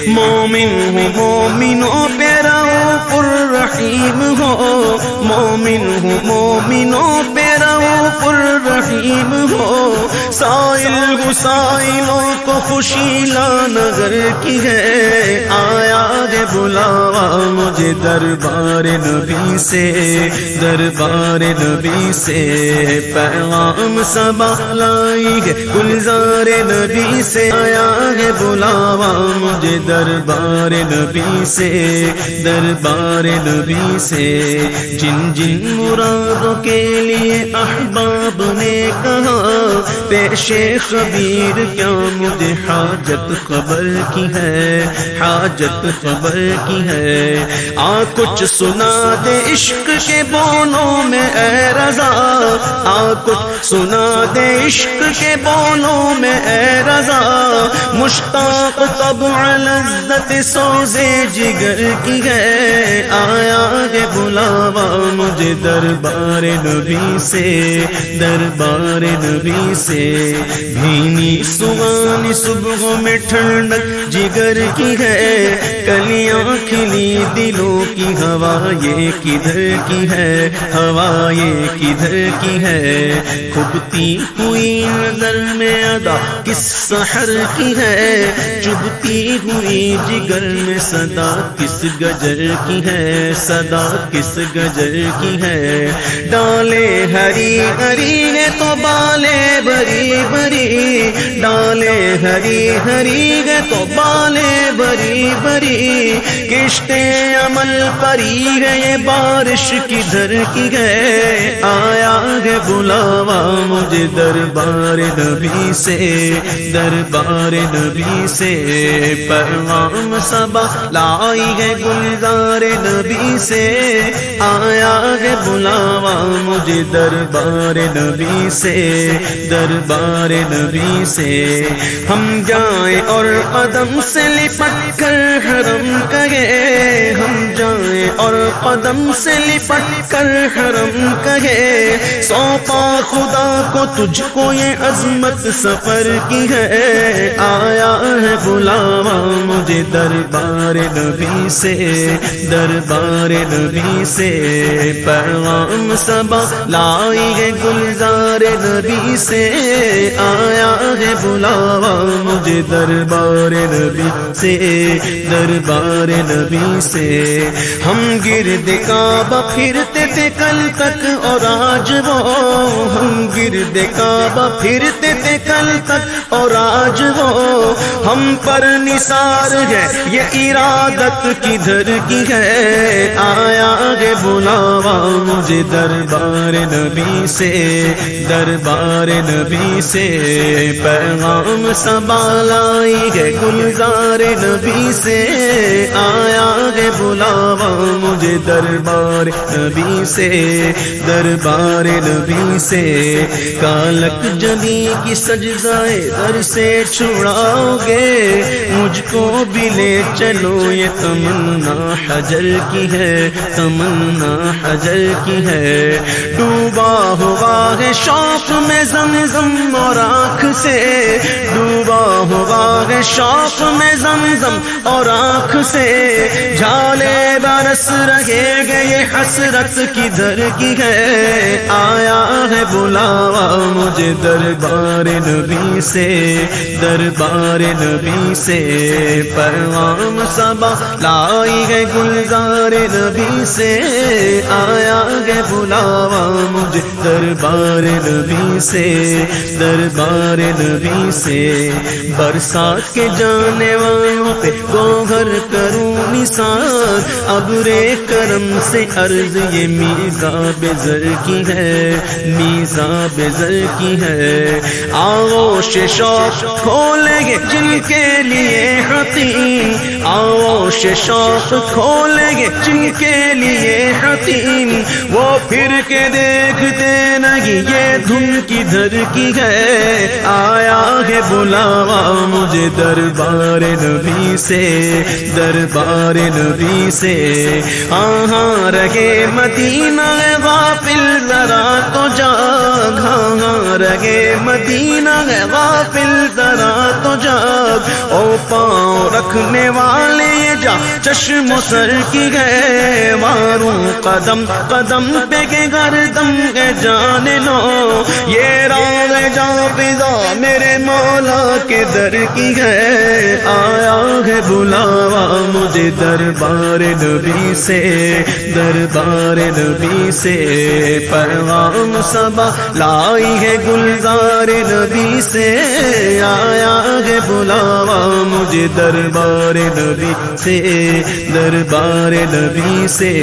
مومن ہوں مومنوں پہ رؤوف الرحیم ہو، مومن ہوں مومنوں پہ رؤوف الرحیم ہو، سائل سائلوں کو کو خوشی لانگر کی ہے، آیا ہے بلاوا مجھے دربار نبی سے، دربار نبی سے پیغام صبا لائی ہے گلزار نبی سے، آیا ہے بلاوا مجھے دربار نبی سے، دربار نبی سے۔ جن جن مرادوں کے لیے احباب نے کہا پیش خبیر کیا مجھے حاجت خبر کی ہے، حاجت خبر کی ہے۔ آ کچھ سنا دے عشق کے بولوں میں اے رضا، آ کچھ سنا دے عشق کے بولوں میں اے رضا، مشتاق طبع لذت سوزے جگر کی ہے، آیا ہے بلاوا مجھے دربار نبی سے، دربار نبی سے۔ بھینی سوانی صبح میں ٹھنڈک جگر کی ہے، کلیاں کھلی دلوں کی ہوا یہ کدھر کی ہے، ہوا یہ کدھر کی ہے۔ کھبتی ہوئی نظر میں ادا کس سحر کی ہے، چبھتی ہوئی جگر میں صدا کس گجر کی ہے، صدا کس گجر کی ہے۔ ڈالے ہری ہری ہے تو بالے بری بری، ڈالے ہری ہری ہے تو بالے بری بری، کشتے عمل پری ہے یہ بارش کدھر کی ہے، آیا ہے بلاوا مجھے دربار نبی سے، دربار نبی سے پیغام صبا لائی ہے گلزار نبی سے، آیا ہے بلاوا مجھے دربار نبی سے، دربار نبی سے۔ ہم جائیں اور قدم سے لپٹ کر حرم کہے، ہم جائیں اور قدم سے لپٹ کر حرم کہے، سونپا خدا کو تجھ کو یہ عظمت سفر کی ہے، آیا ہے بلاوا مجھے دربار نبی سے، دربار نبی سے پیغام صبا لائی ہے گلزار نبی سے، آیا ہے بلاوا مجھے دربار نبی سے، دربار نبی سے۔ ہم گرد کعبہ پھرتے تھے کل تک اور آج وہ، ہم گرد کعبہ پھرتے تھے کل تک اور آج وہ، ہم پر نثار ہے یہ ارادت کدھر کی ہے، آیا ہے بلاوا مجھے دربار نبی سے، دربار نبی سے پیغام صبا لائی ہے گلزار نبی سے، آیا ہے بلاوا مجھے دربار نبی سے، دربار نبی سے۔ کالک جلی کی سجدائے در سے چھڑاؤ گے، مجھ کو بھی لے چلو یہ تمنا حجر کی ہے، تمنا حجر کی ہے۔ ڈوبا ہوا ہے شوق میں زمزم اور آنکھ سے، ڈوبا ہوا ہے شوق میں زمزم اور آنکھ سے، جھالے برس رہے گے یہ حسرت کدھر کی ہے، آیا ہے بلاوا مجھے دربار نبی سے، دربار نبی سے پیغام صبا لائی ہے گلزار نبی سے، آیا ہے بلاوا مجھے دربار نبی سے، دربار نبی سے۔ برسات کے جانے والوں پہ گوہر کروں نثار، ابرے کرم سے عرض یہ میزاب زر کی ہے، میزاب زر کی ہے۔ آغوش شوق کھولیں گے جن کے لیے حتیم، آغوش شوق کھولیں گے جن کے لیے حتیم، وہ پھر کے دیکھتے نہیں یہ دھن کدھر کی ہے، آیا ہے بلاوا مجھے دربار نبی سے، دربار نبی سے۔ ہاں رہے مدینہ غافل ذرا تو جاگ، ہاں رہے مدینہ غافل ذرا تو جاگ، او پاؤں رکھنے والے یہ جا چشم و سر کی گئے، ماروں قدم قدم پہ کے گردم کے جان لو، یہ راہ جا پہ رضا میرے مولا کے در کی ہے، آیا ہے بلاوا مجھے دربار نبی سے، دربار نبی سے، پیغام صبا لائی ہے گلزار نبی سے، آیا ہے بلاوا مجھے دربار نبی سے، دربار نبی سے،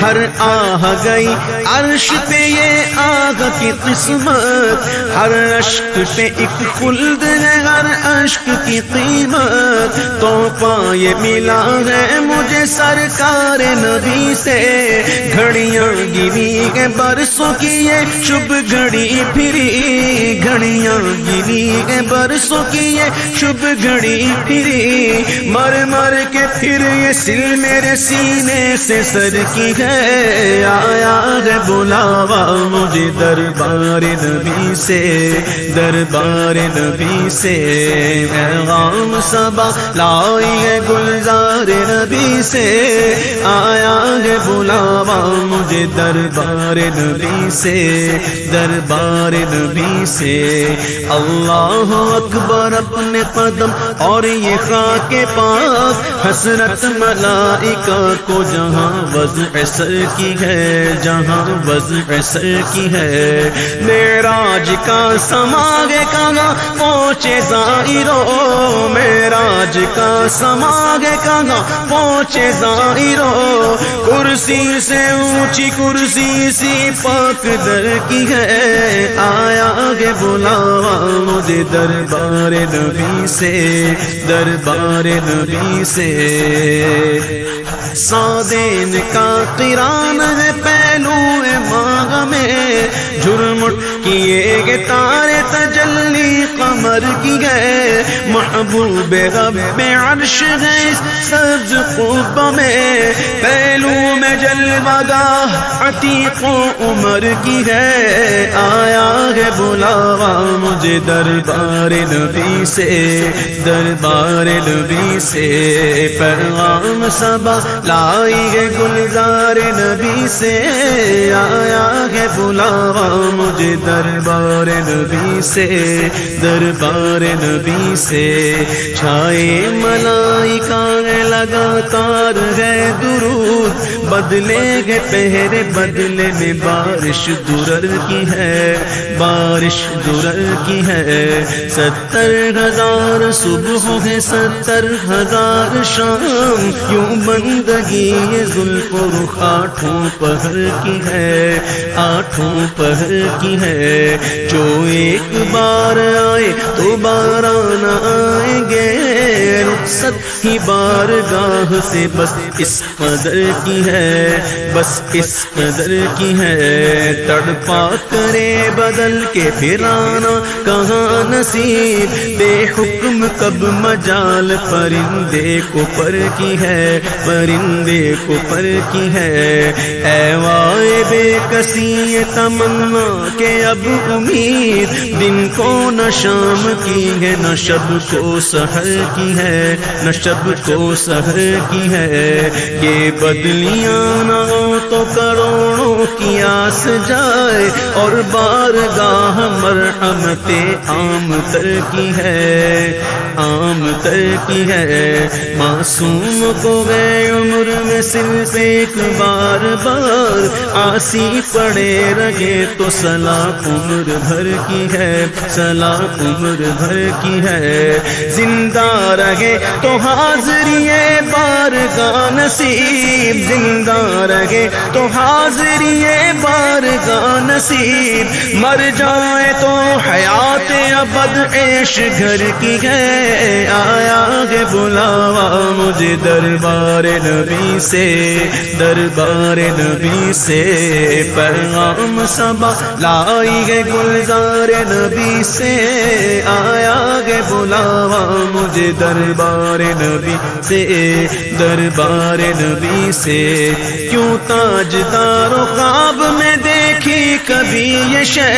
ہر آہ گئی عرش پہ یہ آگ کی قسمت، ہر اشک پہ ایک خلد ہے، ہر اشک کی قیمت، تحفہ یہ ملا ہے مجھے سرکار نبی سے، گھڑیاں گری ہے برسوں کی یہ شب گھڑی پھری، گھڑیاں گری ہے برسوں کی یہ شب گھڑی پھری، مر مر کے پھر یہ سل میرے سینے سے سر کی ہے، آیا ہے بلاوا مجھے دربار نبی سے، دربار نبی سے، پیغام صبا لائی ہے گلزار نبی سے، آیا ہے بلاوا مجھے دربار نبی سے، دربار نبی سے، اللہ اکبر اپنے قدم اور یہ خاک پاک، حسرت ملائکہ کو جہاں وضع سر کی ہے، جہاں وضع سر کی ہے، معراج کا سماگے کہاں پہنچے زائرو، معراج کا سماگے کہاں پہنچے زائرو، کرسی سے اونچی کرسی سی پاک در کی ہے، آیا ہے بلاوا مجھے دربار نبی سے، دربار نبی سے، سادین کا قران ہے پہلو ماغ میں، جھرمٹ کیے گے تارے تجلی قمر کی ہے، محبوب رب عرش ہے سبز قب میں، پہلو میں جلوہ گاہ عتیق و عمر کی ہے، آیا ہے بلاوا مجھے دربار نبی سے، دربار نبی سے، پیغام صبا لائی ہے گلزار نبی سے، آیا ہے بلاوا مجھے دربار نبی سے، دربار نبی سے، چھائے ملائکہ لگاتار ہے درود، بدلے گے پہرے بدلے میں بارش درر کی ہے، بارش درر کی ہے، 70,000 صبح ہے 70,000 شام، یوں بندگی یہ زلف و رخ آٹھوں پہر کی ہے، آٹھوں پہر کی ہے، جو ایک بار آئے تو باران آئیں گے، رخصت ہی بارگاہ سے بس اس قدر کی ہے، بس اس قدر کی ہے، تڑپا کرے بدل کے پھر آنا کہاں نصیب، بے حکم کب مجال پرندے کو پر کی ہے، پرندے کو پر کی ہے، اے وائے بے کسی تمنا کہ اب امید، دن کو نہ شام کی ہے نہ شب کو سحر کی ہے، نہ شب کو سحر کی ہے، یہ بدلیاں نہ ہو تو کروڑوں کی آس جائے، اور بارگاہ مرحمت عام تر کی ہے، عام تر کی ہے، معصوم کو گئے عمر میں صرف ایک بار بار، آسی پڑے رہے تو سلاخ عمر بھر کی ہے، سلاخ عمر بھر کی ہے، زندہ رہے تو حاضری بارگاہ نصیب، زندہ رہے تو حاضری بارگاہ نصیب، مر جائے تو حیات ابد عیش گھر کی ہے، آیا ہے بلاوا مجھے دربار نبی سے، دربار نبی سے، پیغام صبا لائی ہے گلزار نبی سے، آیا ہے بلاوا مجھے دربار نبی سے، دربار نبی سے، کیوں تاجدار و خواب میں دیکھی کبھی یہ شے،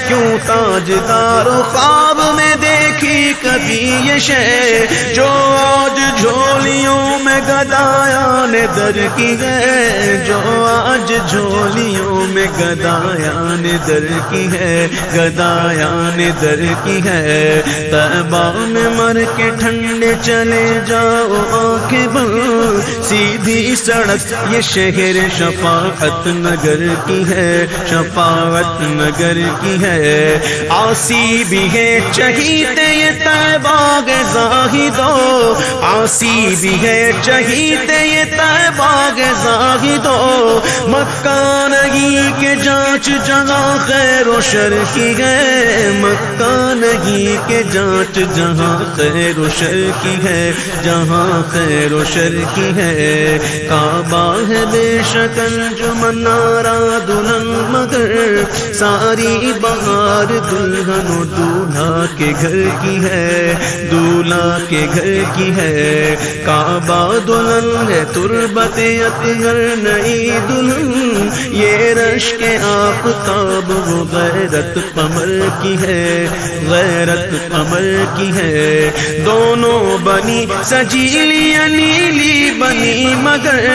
کیوں تاجدار و خواب میں دیکھی دیکھی کبھی یہ شے جو آج جھولیوں میں گدایان در کی ہے، جو آج جھولیوں میں گدایان در کی ہے، گدایان در کی ہے۔ طیبہ میں مر کے ٹھنڈے چلے جاؤ آنکھیں بند، سیدھی سڑک یہ شہر شفاعت نگر کی ہے، شفاعت نگر کی ہے۔ آسی بھی ہے چہیتے یہ طیبہ کے زاہدو، آسی بھی ہے چہیتے یہ طیبہ کے زاہدو، مکہ نہیں کہ جانچ جہاں خیر و شر کی ہے، مکہ نہیں کہ جانچ جہاں خیر و شر کی ہے، جہاں خیر و شر کی ہے۔ کعبہ ہے بے شک انجمن آرا دلہن مگر، ساری بہار دلہن و دولہا کے گھر کی ہے، دولہا کے گھر کی ہے۔ کعبہ دلہن ہے تربت اطہر نئی دلہن، یہ رشک آفتاب وہ غیرت قمر کی ہے، غیرت قمر کی ہے۔ دونوں بنی سجیلی نیلی بنی مگر،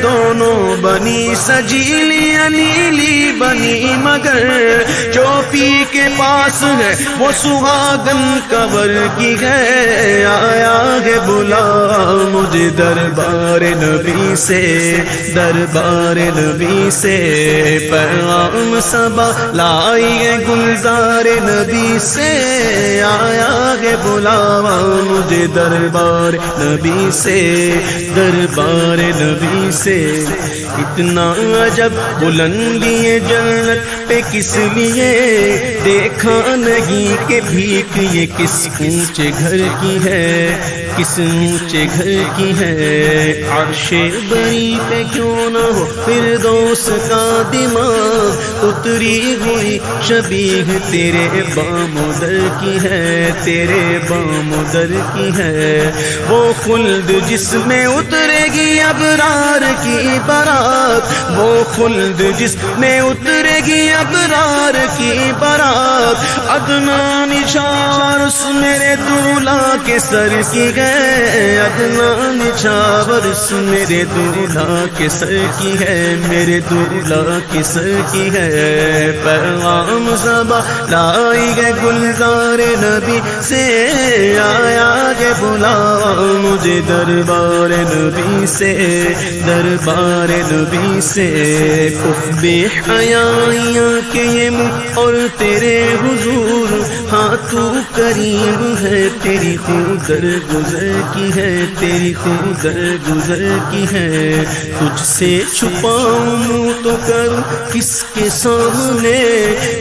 دونوں بنی سجیلی نیلی بنی مگر، چوپی کے پاس ہے وہ سہاگن کور کی ہے۔ آیا ہے بلا مجھے دربار نبی سے، دربار نبی سے، پیغام صبا لائی ہے گلزار نبی سے۔ آیا ہے بلاوا مجھے دربار نبی سے، دربار نبی سے۔ اتنا عجب بلندی جنت پہ کس لیے، دیکھا نہیں کہ بھیک یہ کس اونچے گھر کی ہے، کس اونچے گھر کی ہے۔ عرش بری پہ کیوں نہ ہو فردوس کا دماغ، اتری ہوئی شبیہ تیرے بام و در کی ہے، تیرے بام و در کی ہے۔ وہ خلد جس میں اترے گی ابرار کی بارات، وہ خلد جس میں اترے گی ابرار کی بارات، عدنان نچھاور اس میرے دولہا کے سر کی ہے، عدنان نچھاور اس میرے دولہا کے سر کی ہے، میرے دولہا کے سر کی ہے۔ پیغام صبا لائی گئے گلزار نبی سے، آیا گے بلاوا مجھے دربار نبی سے، دربار نبی سے۔ بے حیائیاں کے یہ منہ اور تیرے حضور، ہاں تو کریم ہے تیری خود در گزر کی ہے، تیری خود در گزر کی ہے۔ تجھ سے چھپاؤں منہ تو کروں کس کے سامنے،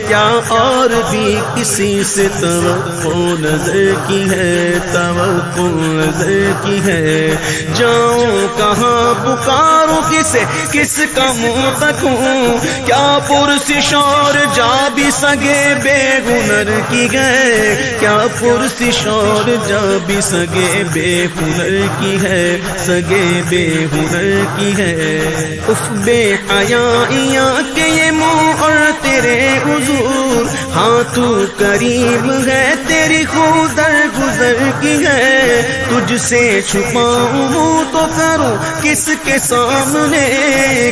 کیا اور بھی کسی سے توقع نظر کی ہے، توقع نظر کی ہے۔ جاؤں کہاں پکاروں کسے، کس کا منہ تکوں، کیا پرسش اور جا بھی سگے بے ہنر کی ہے، کیا پرسش اور جا بھی سگے بے ہنر کی ہے، سگے بے ہنر کی ہے۔ اف بے حیائیاں کے یہ منہ اور تیرے حضور، ہاں تو کریم ہے تیری خود در گزر کی ہے۔ تجھ سے چھپاؤں منہ تو کروں کس کے سامنے،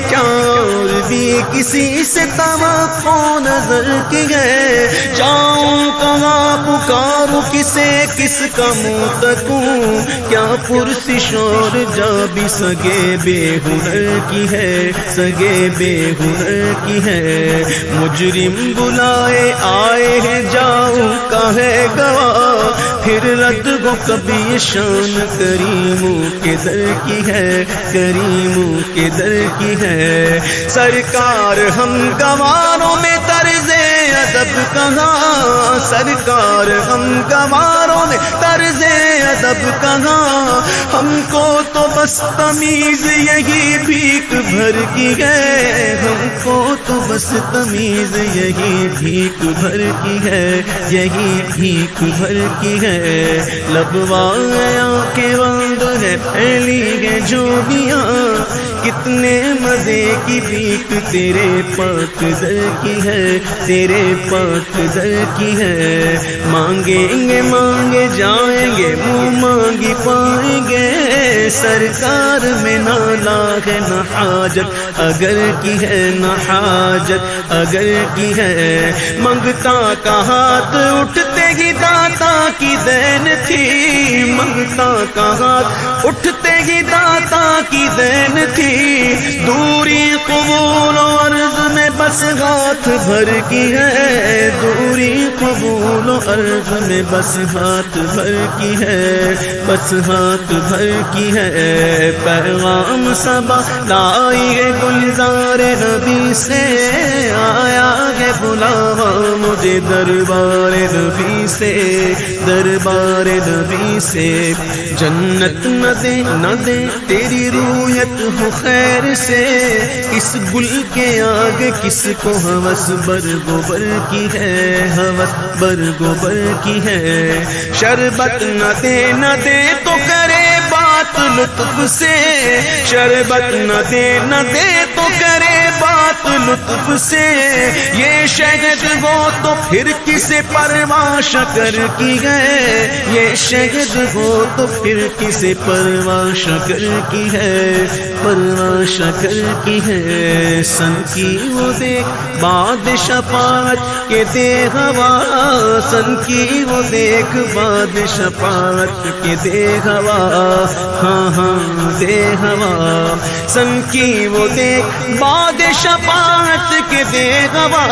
کیا اور بھی کسی سے توقع نظر کی ہے۔ جاؤں کہاں پکاروں کسے، کس کا منہ تکوں، کیا پرسش اور جا بھی سگے بے ہنر کی ہے، سگے بے ہنر کی ہے۔ مجرم بلائے آئے ہیں جاؤں کا ہے گواہ، پھر رد گو کبھی شان کریموں کے در کی ہے، کریموں کے در کی ہے۔ سرکار ہم گواروں میں طرز ادب کہاں، سرکار ہم گواروں میں طرز ادب ادب کہاں، ہم کو تو بس تمیز یہی بھیک بھر کی ہے، ہم کو تو بس تمیز یہی بھیک بھر کی ہے، یہی بھیک بھر کی ہے۔ لبوایا کے وعد ہے پھیلی ہے جوبیاں، کتنے مزے کی بھیک تیرے پاک در کی ہے، تیرے پاک در کی ہے۔ مانگیں گے مانگے جائیں گے، منہ مانگی پائیں گے، سرکار میں نہ لاغ نہ حاجت اگر کی ہے، نہ حاجت اگر کی ہے۔ منگتا کا ہاتھ اٹھتے ہی داتا کی دین تھی، منگتا کا ہاتھ اٹھتے ہی داتا کی دین تھی، دوری قبول و عرض میں بس ہاتھ بھر کی ہے، دوری قبول و عرض میں بس ہاتھ بھر کی ہے، بس ہاتھ بھر کی ہے۔ پیغام صبا لائی ہے گلزار نبی سے، آیا ہے بلاوا مجھے دربار نبی سے، دربار نبی سے۔ جنت نہ دے نہ دے تیری رویت ہو خیر سے، اس گل کے آگے کس کو ہوس برگوبر کی ہے، ہوس برگوبر کی ہے۔ شربت نہ دے تو کرے بات لطف سے، شربت نہ دے تو کرے بات لطف سے، یہ شہد ہو تو پھر کسے پرواہ شکر کی ہے، یہ شہد ہو تو پھر کسے پرواہ شکر کی ہے، پرواہ شکر کی ہے۔ سن کی وہ دیکھ باد شفاعت کے دے ہوا، سن کی وہ دیکھ باد شفاعت کے دے ہوا، ہاں ہاں دے ہوا۔ سن کی وہ دیکھ باد شفاعت کے دے ہوا،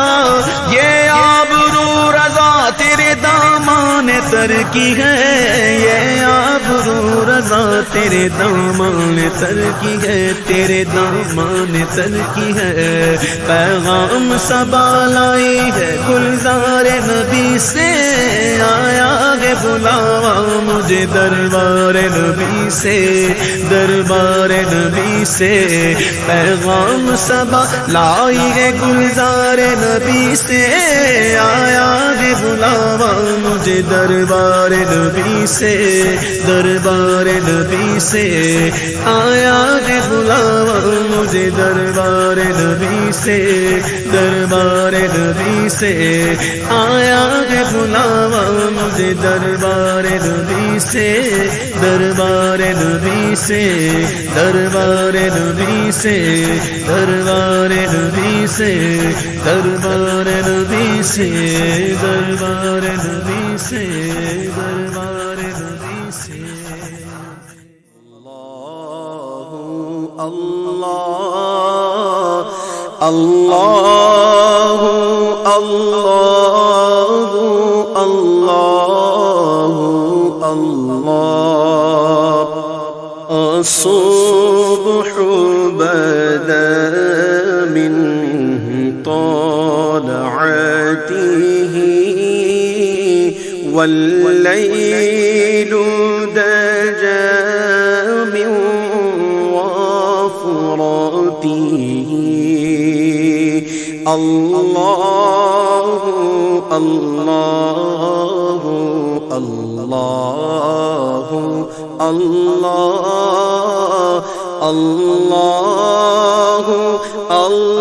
یہ آبرو رضا تیرے دامان تر کی ہے، یہ آبرو رضا تیرے دامان تر کی ہے، تیرے دامان تر کی ہے۔ پیغام صبا لائی ہے گلزار نبی سے، آیا ہے بلاوا مجھے دربار نبی سے، دربار نبی سے۔ پیغام صبا لائی ہے گلزار نبی سے، آیا ہے بلاوا مجھے دربار نبی سے، دربار نبی سے۔ آیا ہے بلاوا مجھے دربار نبی سے، دربار نبی سے۔ آیا ہے بلاوا مجھے دربار نبی سے، دربار نبی سے، دربار نبی سے، دربار نبی سے، دربار نبی سے، دربار نبی سے، دربار نبی سے۔ اللہ اللہ اللہ اللہ اللہ الصبح بدا من طلعته والليل دجى من وفرته الله الله الله الله الله الله